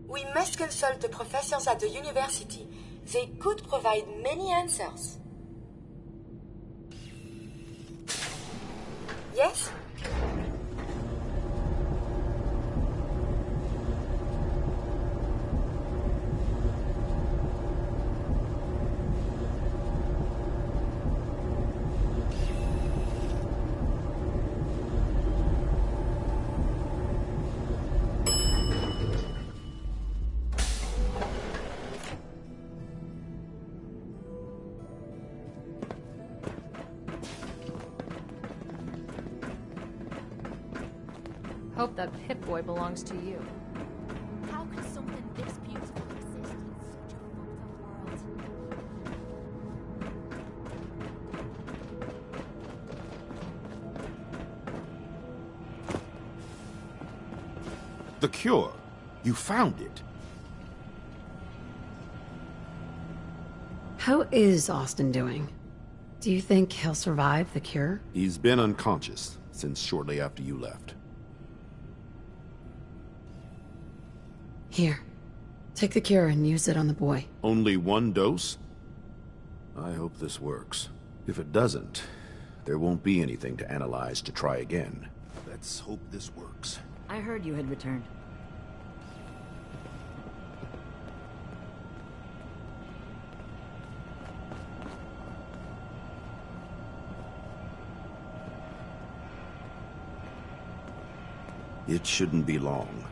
We must consult the professors at the university. They could provide many answers. Yes? Hope that Pip-Boy belongs to you. How could something this beautiful exist in such a fucked up world? The cure. You found it. How is Austin doing? Do you think he'll survive the cure? He's been unconscious since shortly after you left. Here. Take the cure and use it on the boy. Only one dose? I hope this works. If it doesn't, there won't be anything to analyze to try again. Let's hope this works. I heard you had returned. It shouldn't be long.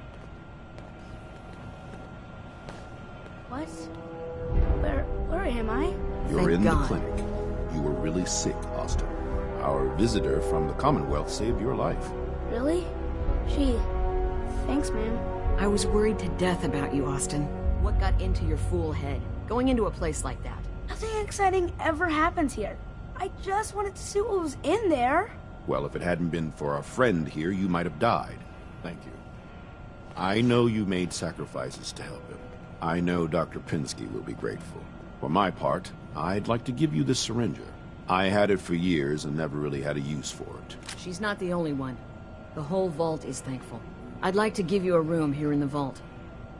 What? Where am I? You're in the clinic. You were really sick, Austin. Our visitor from the Commonwealth saved your life. Really? Gee, thanks, man. I was worried to death about you, Austin. What got into your fool head? Going into a place like that? Nothing exciting ever happens here. I just wanted to see what was in there. Well, if it hadn't been for our friend here, you might have died. Thank you. I know you made sacrifices to help him. I know Dr. Pensky will be grateful. For my part, I'd like to give you this syringe. I had it for years and never really had a use for it. She's not the only one. The whole vault is thankful. I'd like to give you a room here in the vault.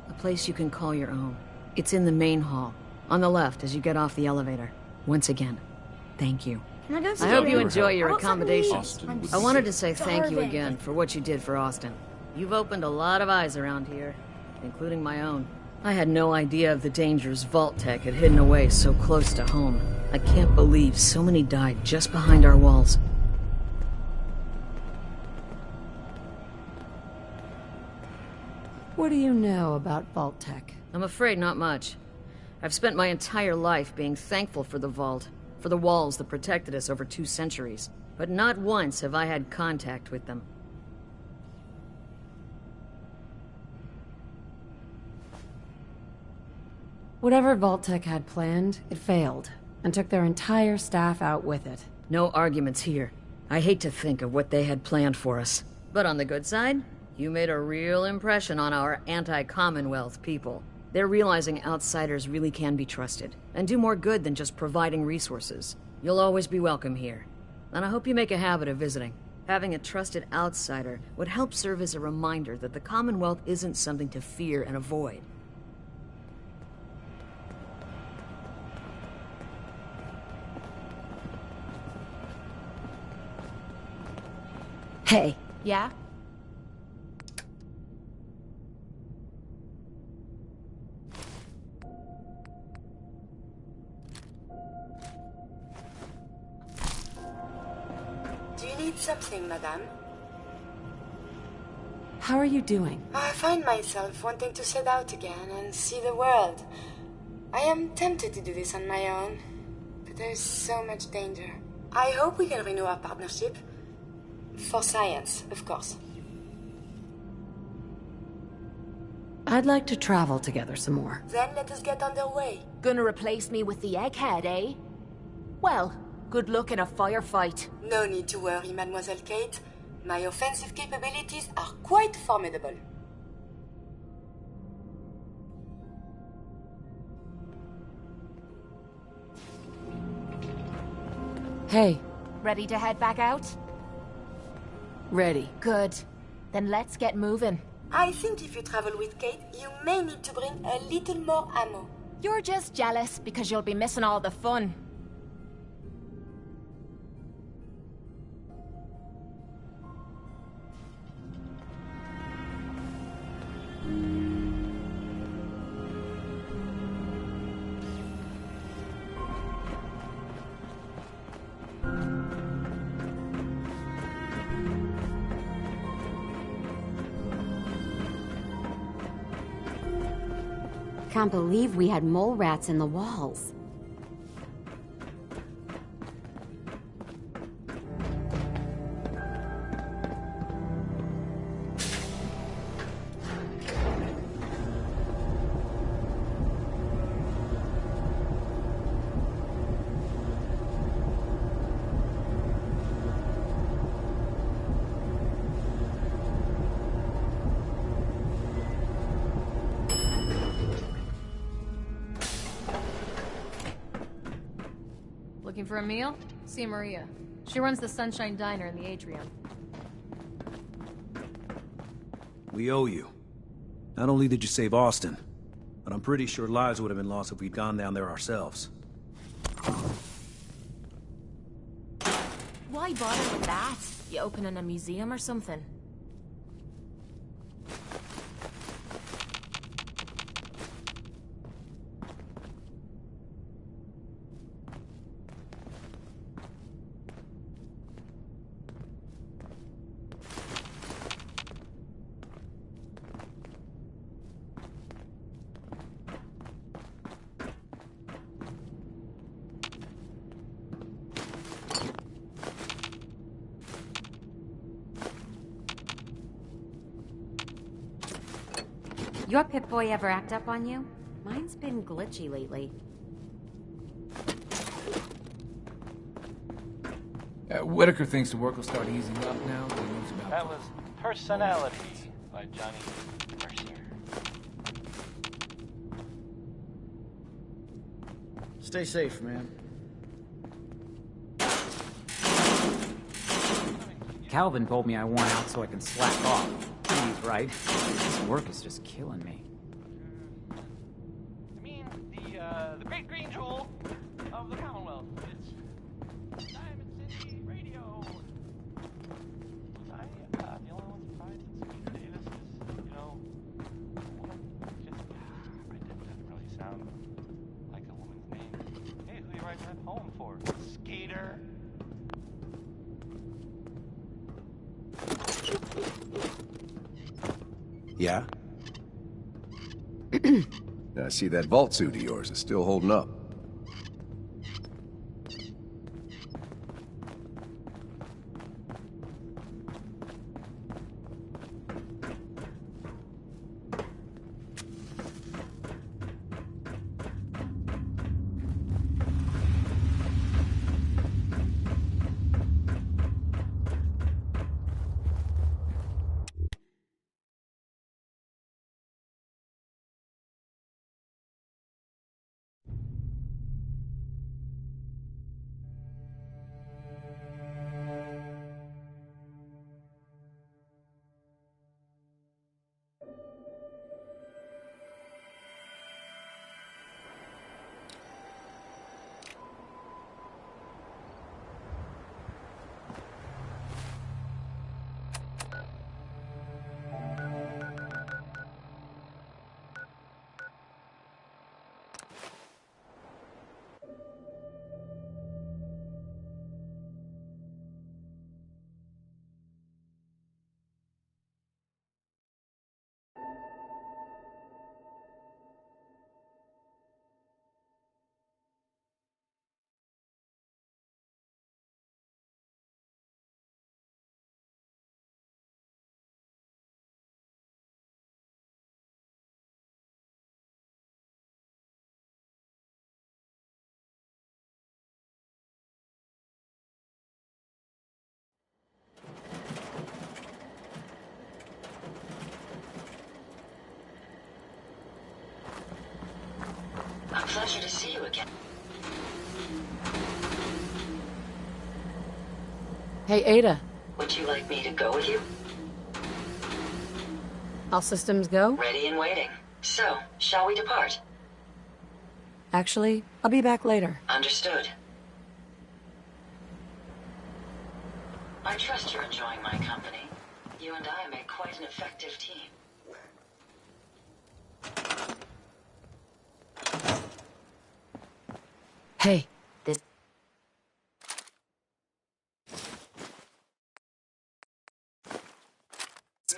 A place you can call your own. It's in the main hall. On the left as you get off the elevator. Once again, thank you. Can I go see I hope you enjoy your accommodations. Austin I wanted to say thank you starving. again for what you did for Austin. You've opened a lot of eyes around here, including my own. I had no idea of the dangers Vault Tech had hidden away so close to home. I can't believe so many died just behind our walls. What do you know about Vault Tech? I'm afraid not much. I've spent my entire life being thankful for the Vault, for the walls that protected us over 2 centuries. But not once have I had contact with them. Whatever Vault Tech had planned, it failed, and took their entire staff out with it. No arguments here. I hate to think of what they had planned for us. But on the good side, you made a real impression on our anti-Commonwealth people. They're realizing outsiders really can be trusted, and do more good than just providing resources. You'll always be welcome here, and I hope you make a habit of visiting. Having a trusted outsider would help serve as a reminder that the Commonwealth isn't something to fear and avoid. Hey. Yeah? Do you need something, madame? How are you doing? I find myself wanting to set out again and see the world. I am tempted to do this on my own, but there is so much danger. I hope we can renew our partnership. For science, of course. I'd like to travel together some more. Then let us get underway. Gonna replace me with the egghead, eh? Well, good luck in a firefight. No need to worry, Mademoiselle Kate. My offensive capabilities are quite formidable. Hey. Ready to head back out? Ready. Good. Then let's get moving. I think if you travel with Kate, you may need to bring a little more ammo. You're just jealous because you'll be missing all the fun. Can't believe we had mole rats in the walls. Looking for a meal? See Maria. She runs the Sunshine Diner in the atrium. We owe you. Not only did you save Austin, but I'm pretty sure lives would have been lost if we'd gone down there ourselves. Why bother with that? You opening a museum or something? Your Pip-Boy ever act up on you? Mine's been glitchy lately. Whitaker thinks the work will start easing up now. He knows about That was Personality by Johnny Mercer. Stay safe, man. Calvin told me I want out so I can slack off. He's right. This work is just killing me. I mean, the great green jewel of the Commonwealth. It's Diamond City Radio. Was I the only one surprised that Skeeter Davis is, you know, a woman? That really sound like a woman's name. Hey, who you writing that poem for? Skeeter. Yeah? I see that vault suit of yours is still holding up. A pleasure to see you again. Hey, Ada. Would you like me to go with you? All systems go? Ready and waiting. So, shall we depart? Actually, I'll be back later. Understood. I trust you're enjoying my company. You and I make quite an effective team. Hey. This...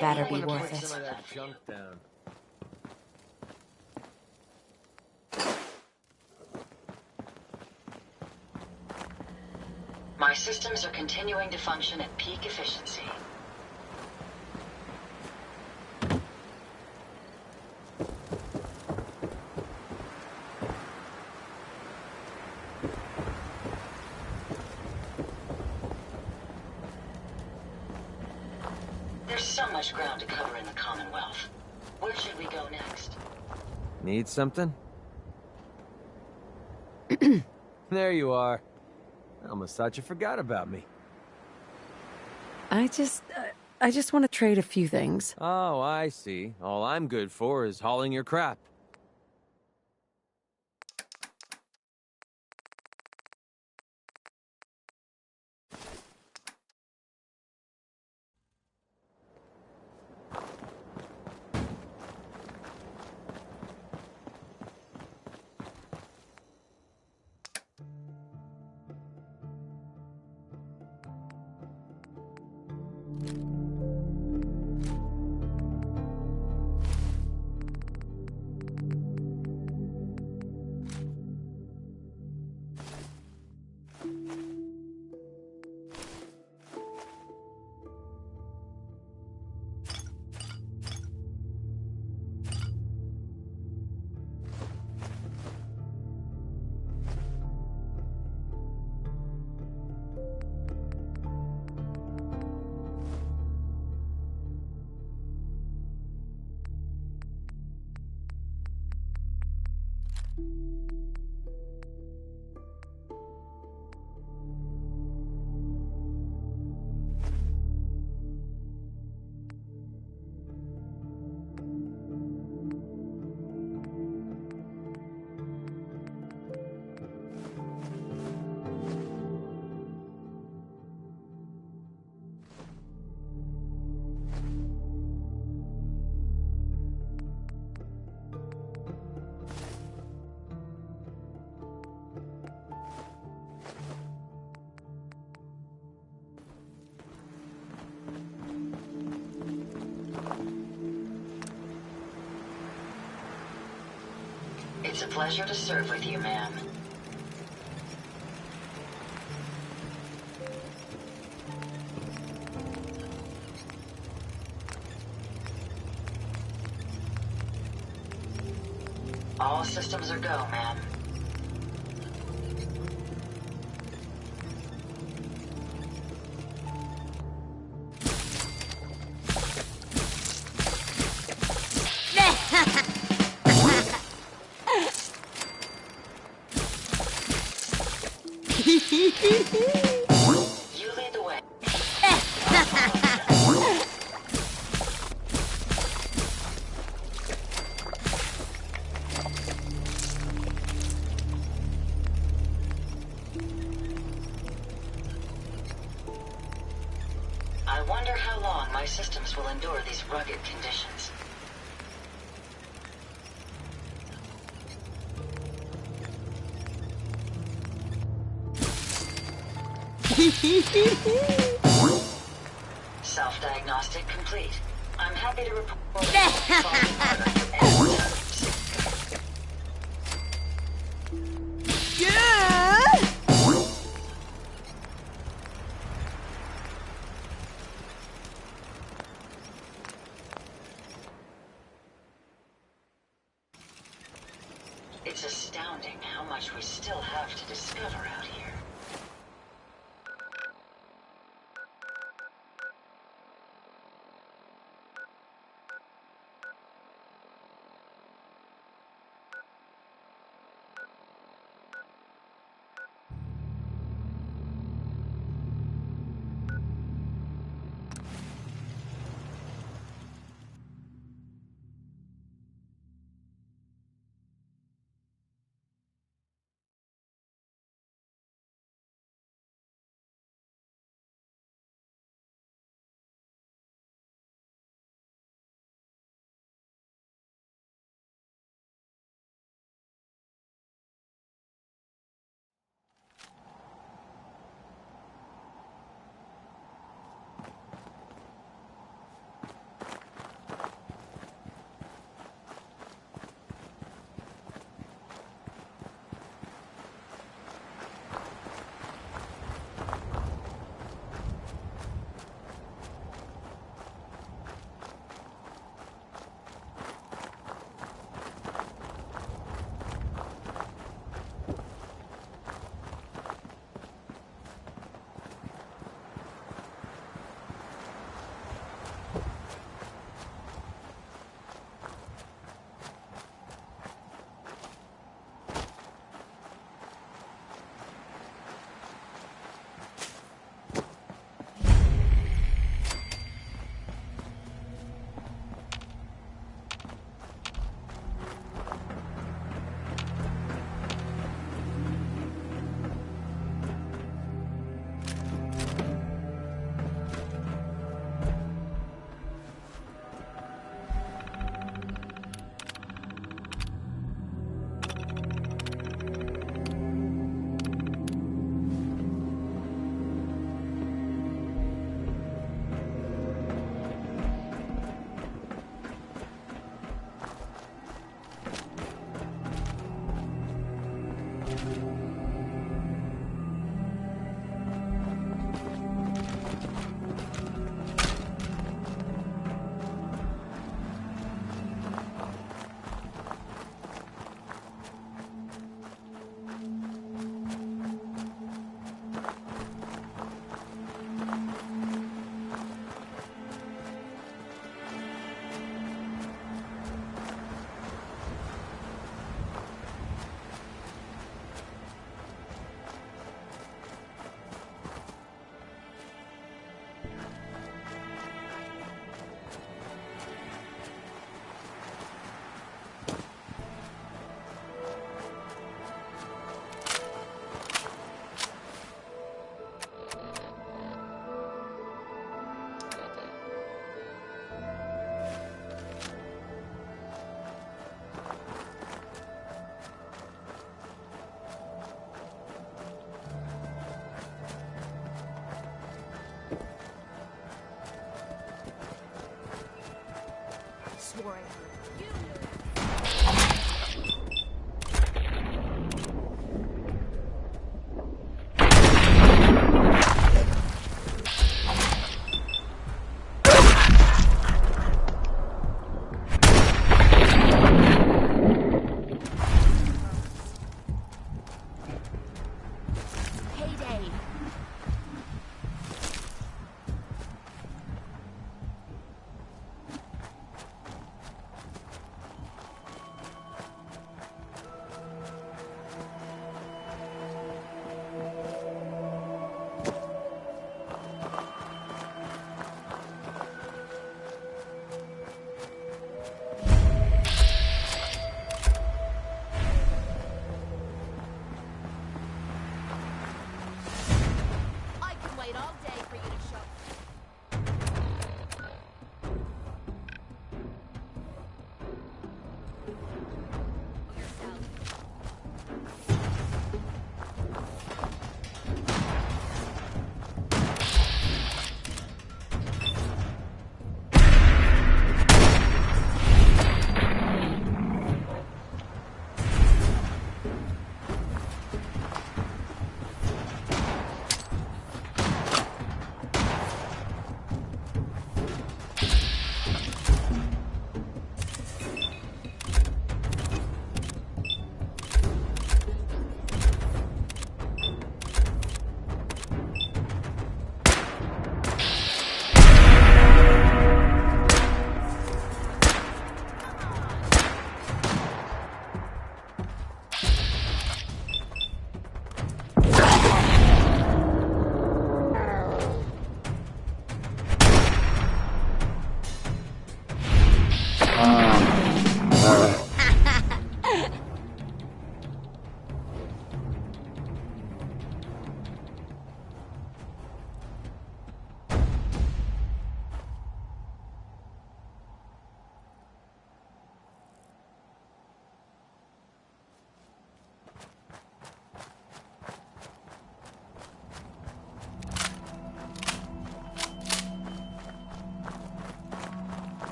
Better be worth it. Some of that junk down. My systems are continuing to function at peak efficiency. There's so much ground to cover in the Commonwealth. Where should we go next? Need something? There you are. I almost thought you forgot about me. I just want to trade a few things. Oh, I see. All I'm good for is hauling your crap. It's a pleasure to serve with you, ma'am. All systems are go, ma'am. You lead the way. I wonder how long my systems will endure these rugged conditions. Self-diagnostic complete. I'm happy to report It's astounding how much we still have to discover out here.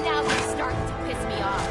Now you're starting to piss me off.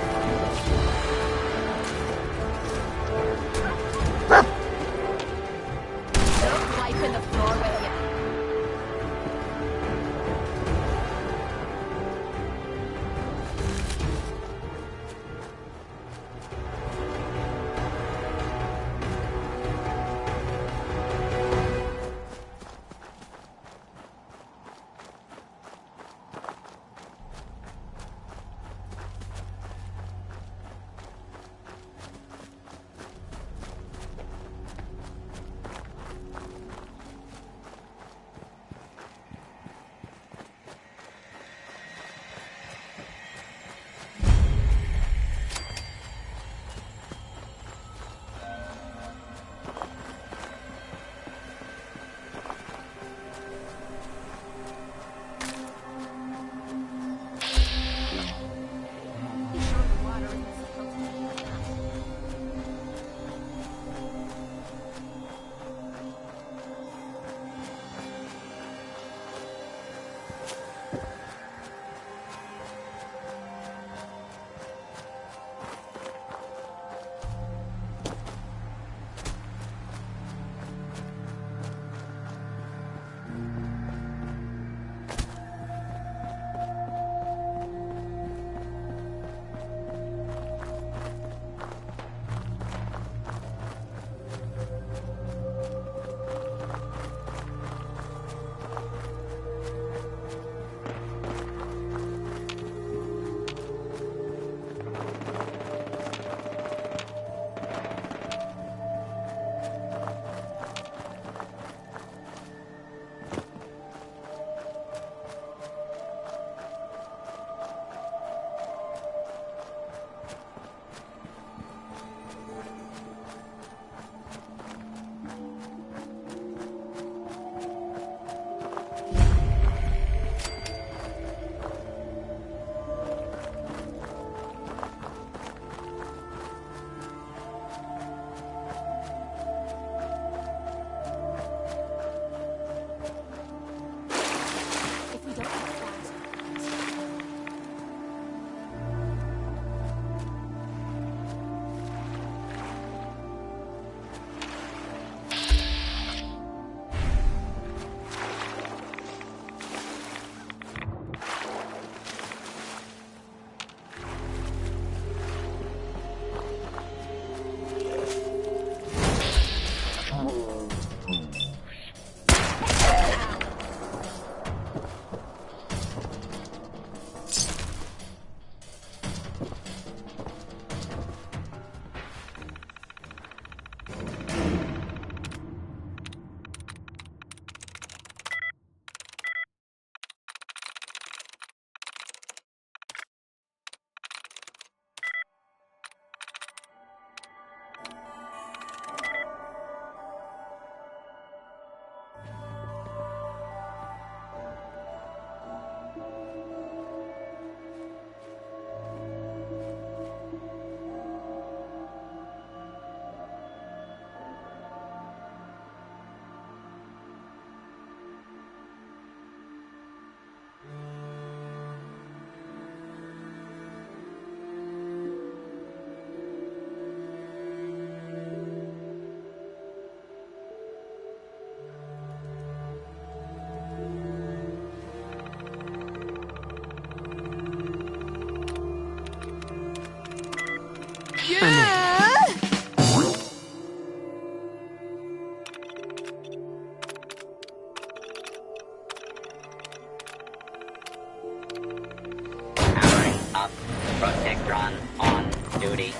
Protectron on duty.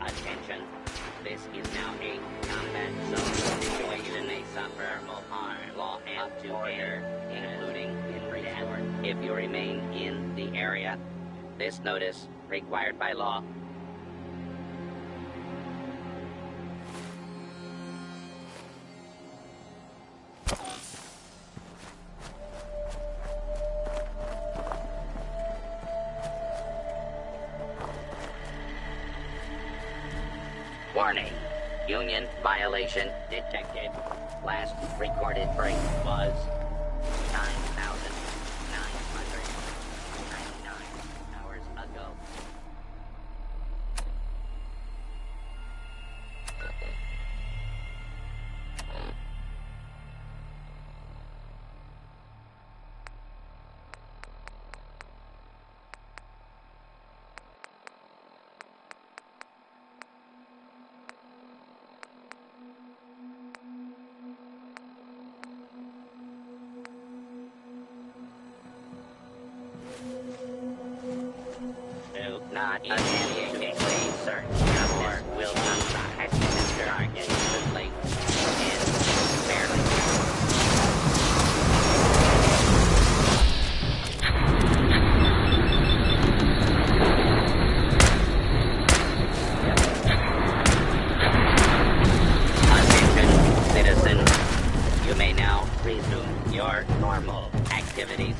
Attention, this is now a combat zone. Situation may suffer more harm, law and to order, including in resort. If you remain in the area, this notice required by law. Warning. Union violation detected. Last recorded break was 9,999 hours ago. Do not initiate a search or will not try to target the late and barely. Attention, citizens. You may now resume your normal activities.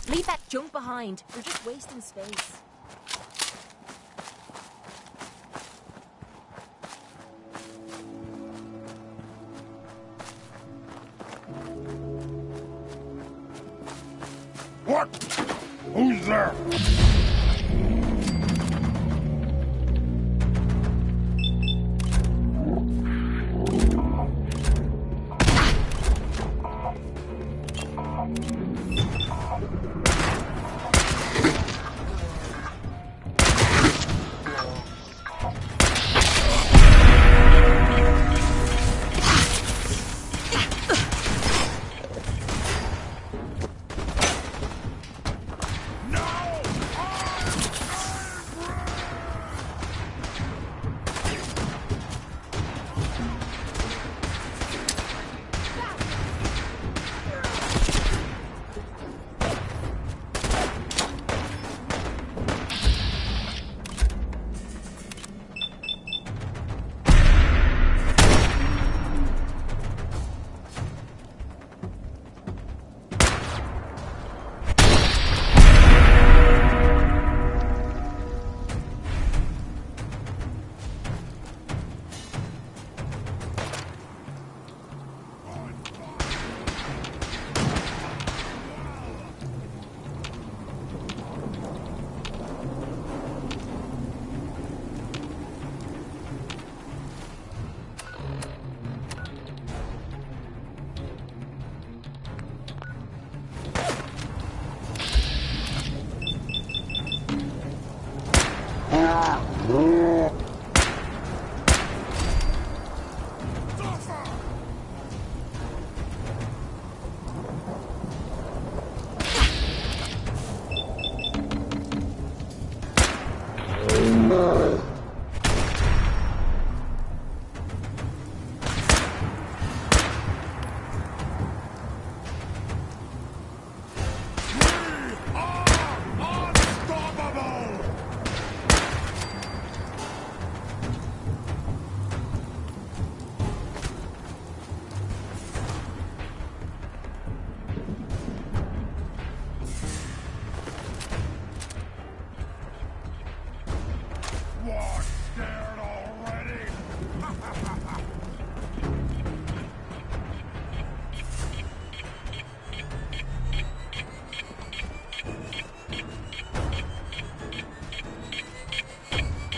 Leave that junk behind. You're just wasting space. What? Who's there?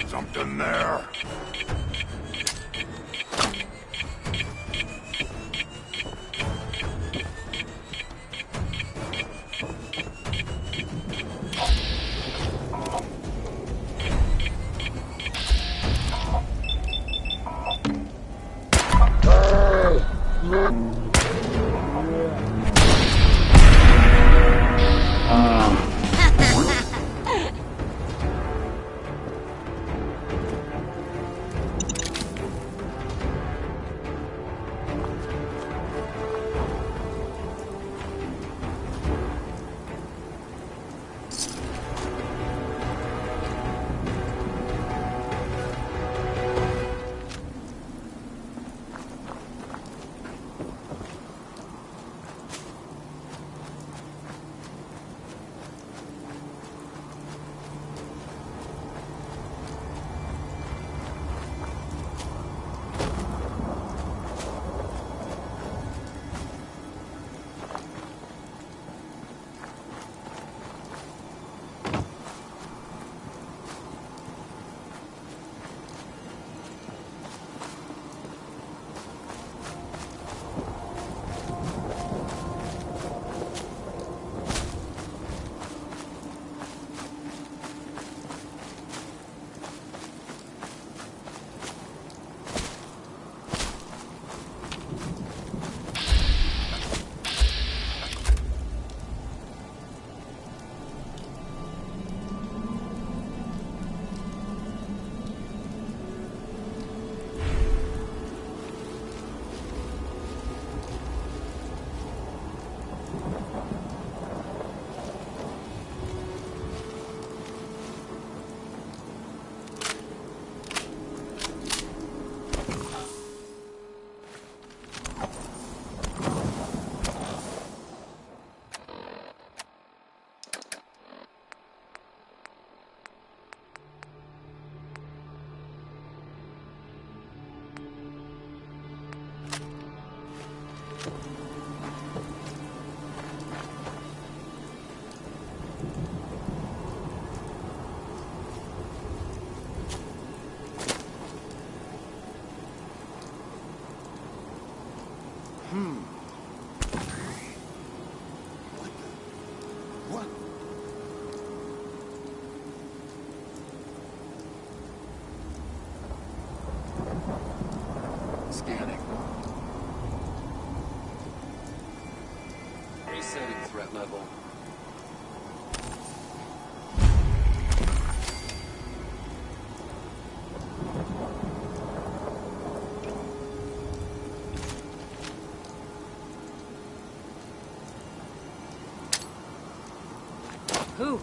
Something there. Scanning. Resetting threat level. Who?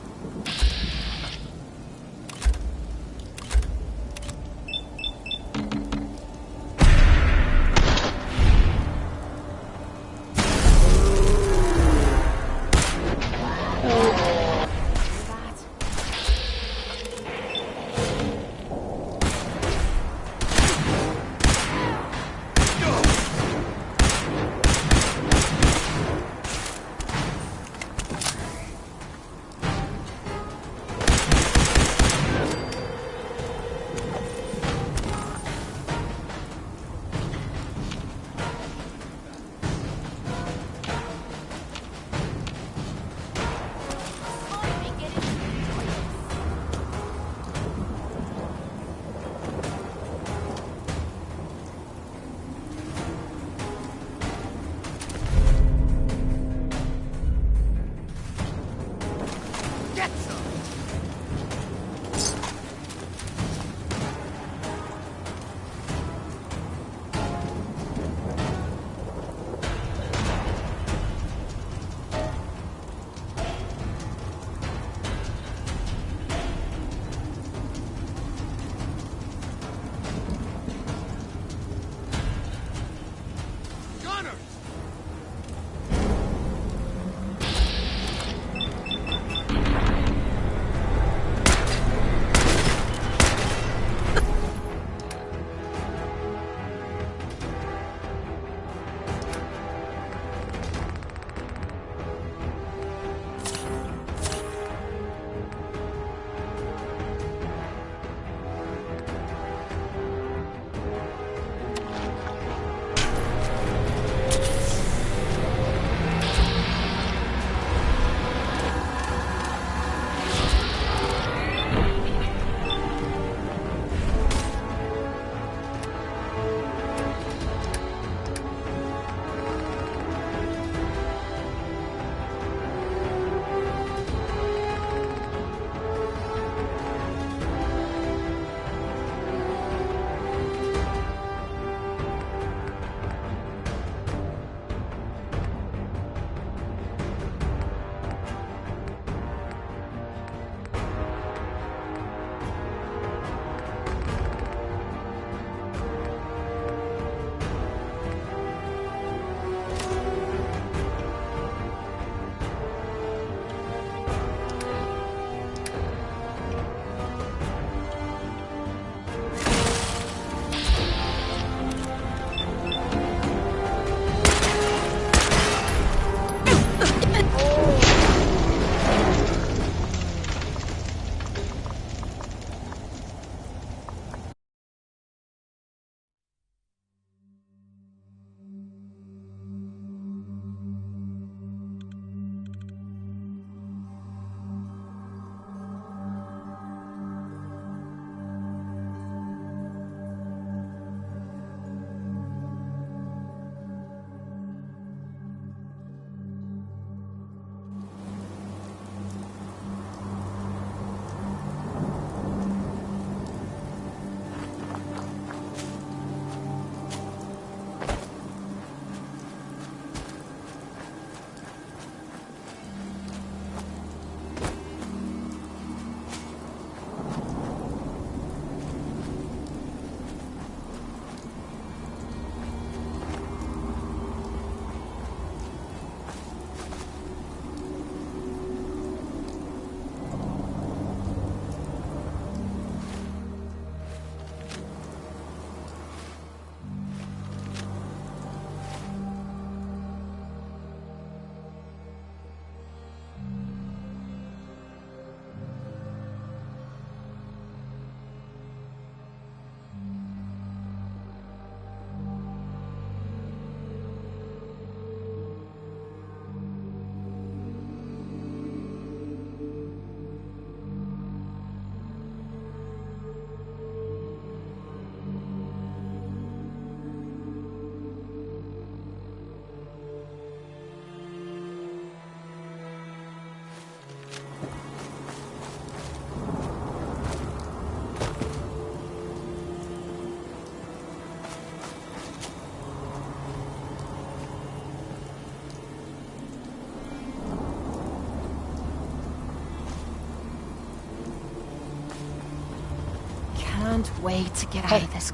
can't wait to get out of this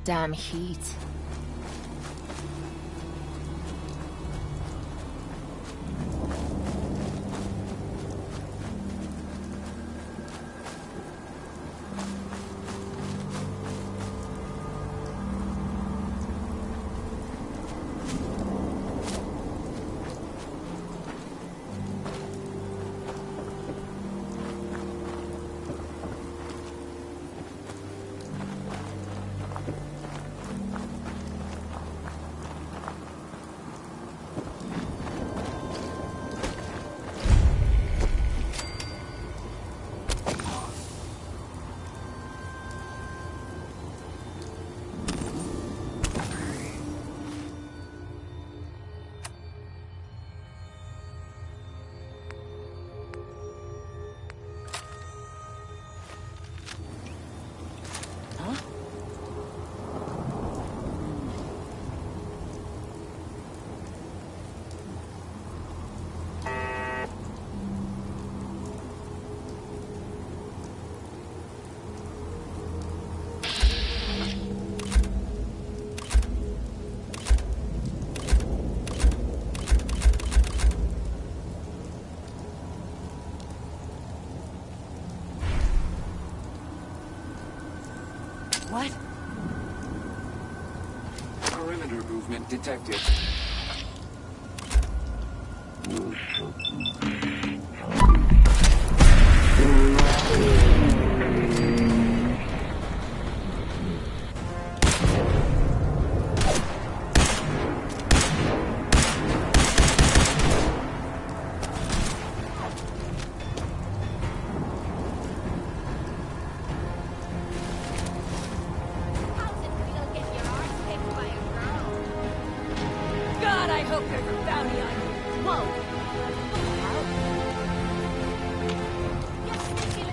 damn heat. What? Perimeter movement detected. God, I hope there's a bounty on you. Whoa. Yes,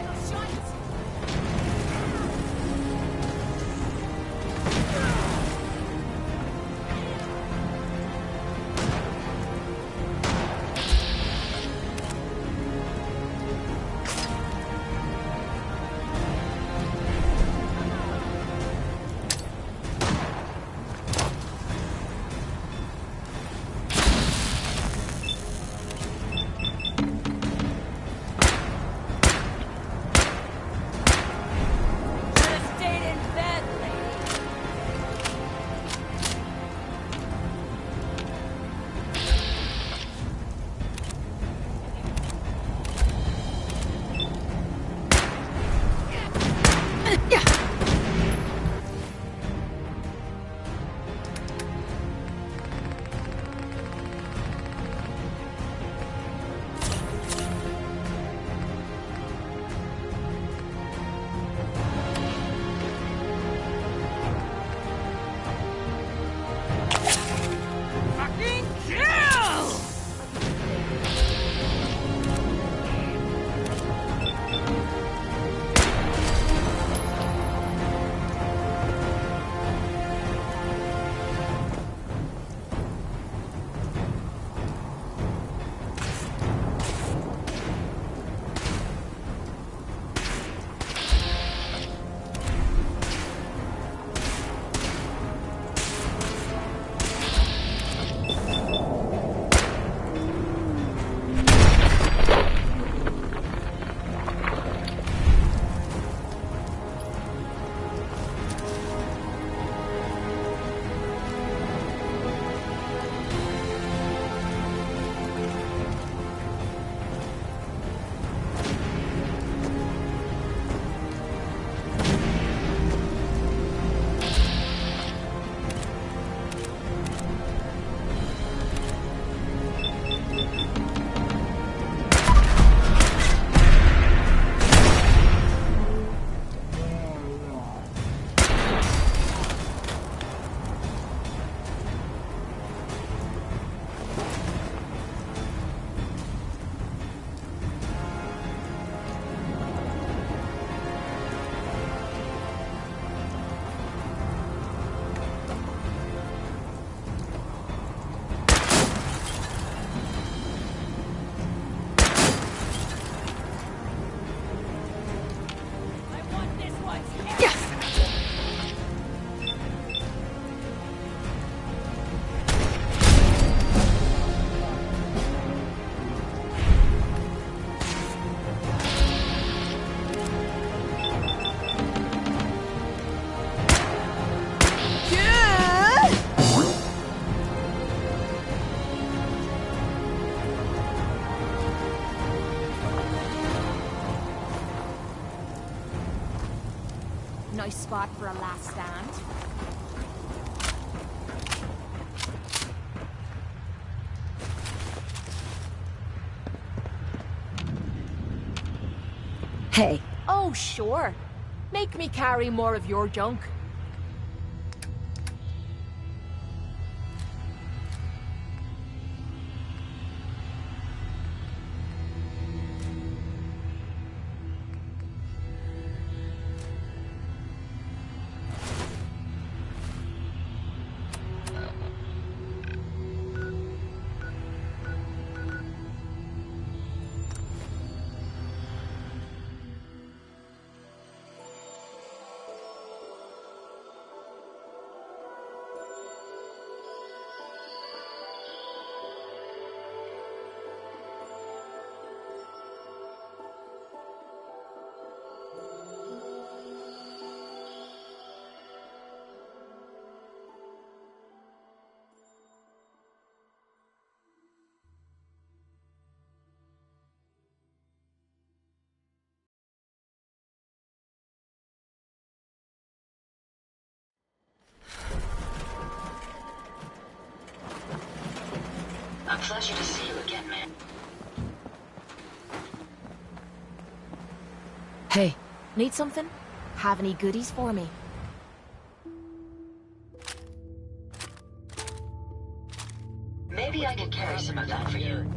Nice spot for a last stand. Hey. Oh, sure. Make me carry more of your junk. A pleasure to see you again, man. Hey, need something? Have any goodies for me? Maybe I could carry some of that for you.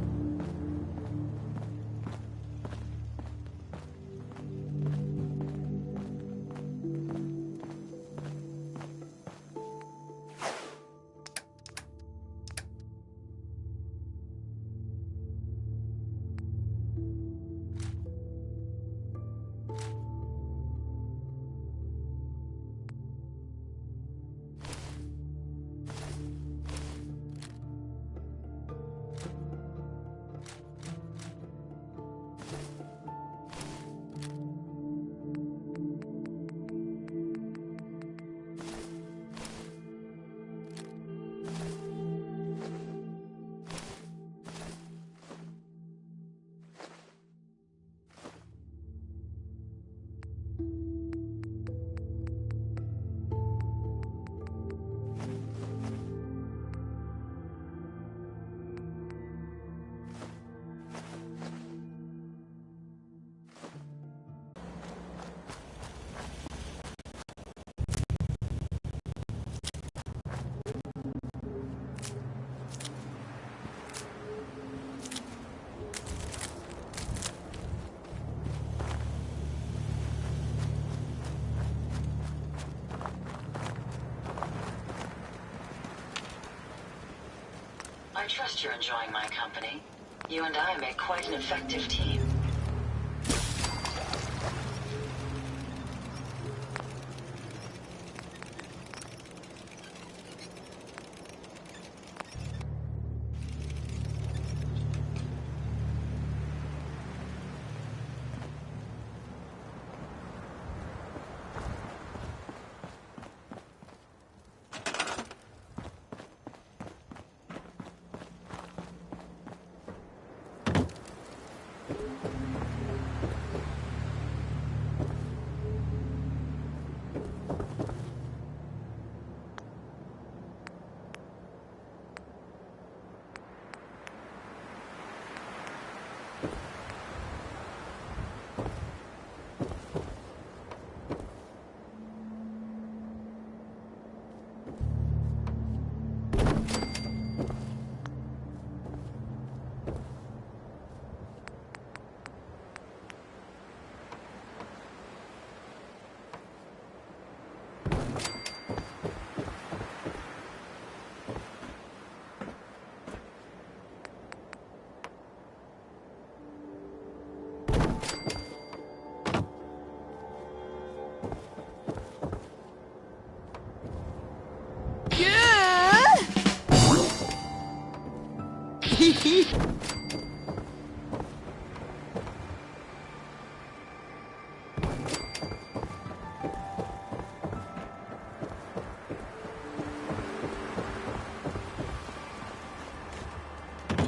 I trust you're enjoying my company. You and I make quite an effective team.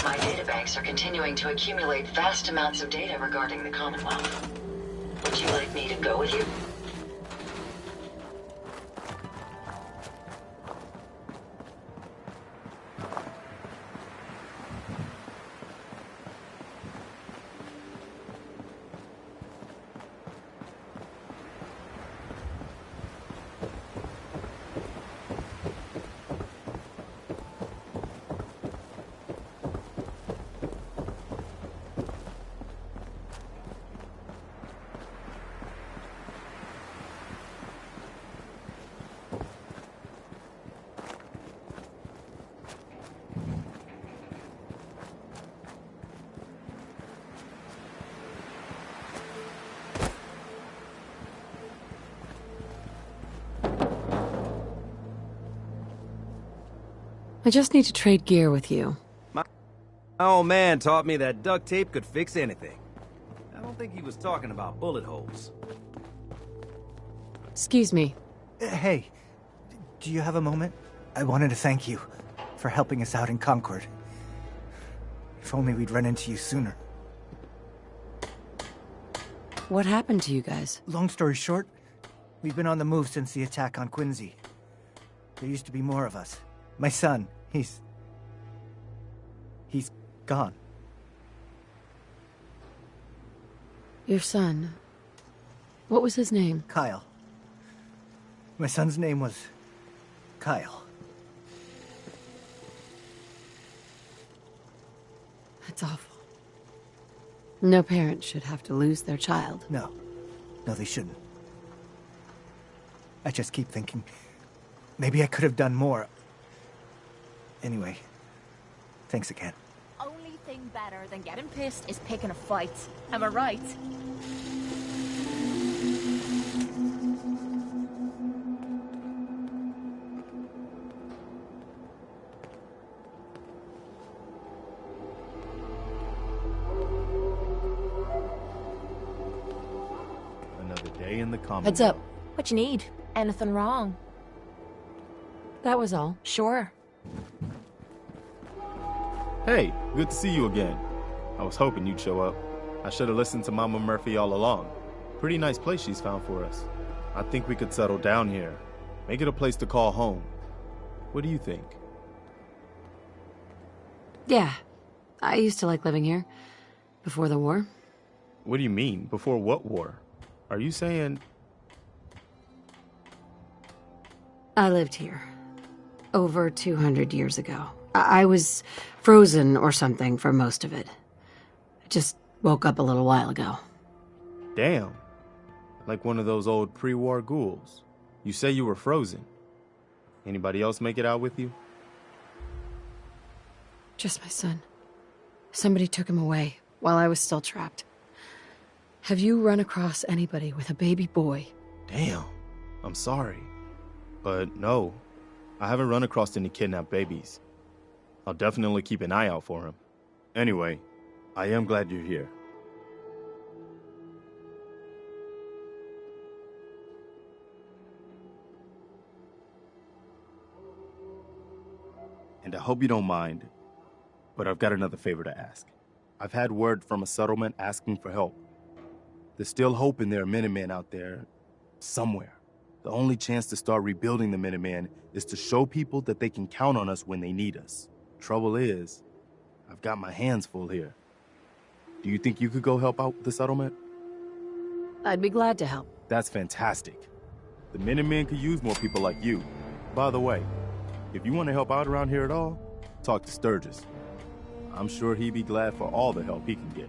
My databanks are continuing to accumulate vast amounts of data regarding the Commonwealth. Would you like me to go with you? I just need to trade gear with you. My old man taught me that duct tape could fix anything. I don't think he was talking about bullet holes. Excuse me. Hey, do you have a moment? I wanted to thank you for helping us out in Concord. If only we'd run into you sooner. What happened to you guys? Long story short, we've been on the move since the attack on Quincy. There used to be more of us. My son, he's gone. Your son. What was his name? Kyle. My son's name was Kyle. That's awful. No parent should have to lose their child. No, they shouldn't. I just keep thinking, maybe I could have done more. Anyway, thanks again. Only thing better than getting pissed is picking a fight. Am I right? Another day in the Commonwealth. Heads up. What you need? Anything wrong? That was all. Sure. Hey, good to see you again. I was hoping you'd show up. I should have listened to Mama Murphy all along. Pretty nice place she's found for us. I think we could settle down here. Make it a place to call home. What do you think? Yeah. I used to like living here. Before the war. What do you mean? Before what war? Are you saying... I lived here. Over 200 years ago. I was frozen or something for most of it. I just woke up a little while ago. Damn. Like one of those old pre-war ghouls. You say you were frozen. Anybody else make it out with you? Just my son. Somebody took him away while I was still trapped. Have you run across anybody with a baby boy? Damn. I'm sorry. But no. I haven't run across any kidnapped babies. I'll definitely keep an eye out for him. Anyway, I am glad you're here. And I hope you don't mind, but I've got another favor to ask. I've had word from a settlement asking for help. There's still hope in there are Minutemen out there somewhere. The only chance to start rebuilding the Minutemen is to show people that they can count on us when they need us. Trouble is, I've got my hands full here. Do you think you could go help out the settlement? I'd be glad to help. That's fantastic. The Minutemen could use more people like you. By the way, if you want to help out around here at all, talk to Sturgis. I'm sure he'd be glad for all the help he can get.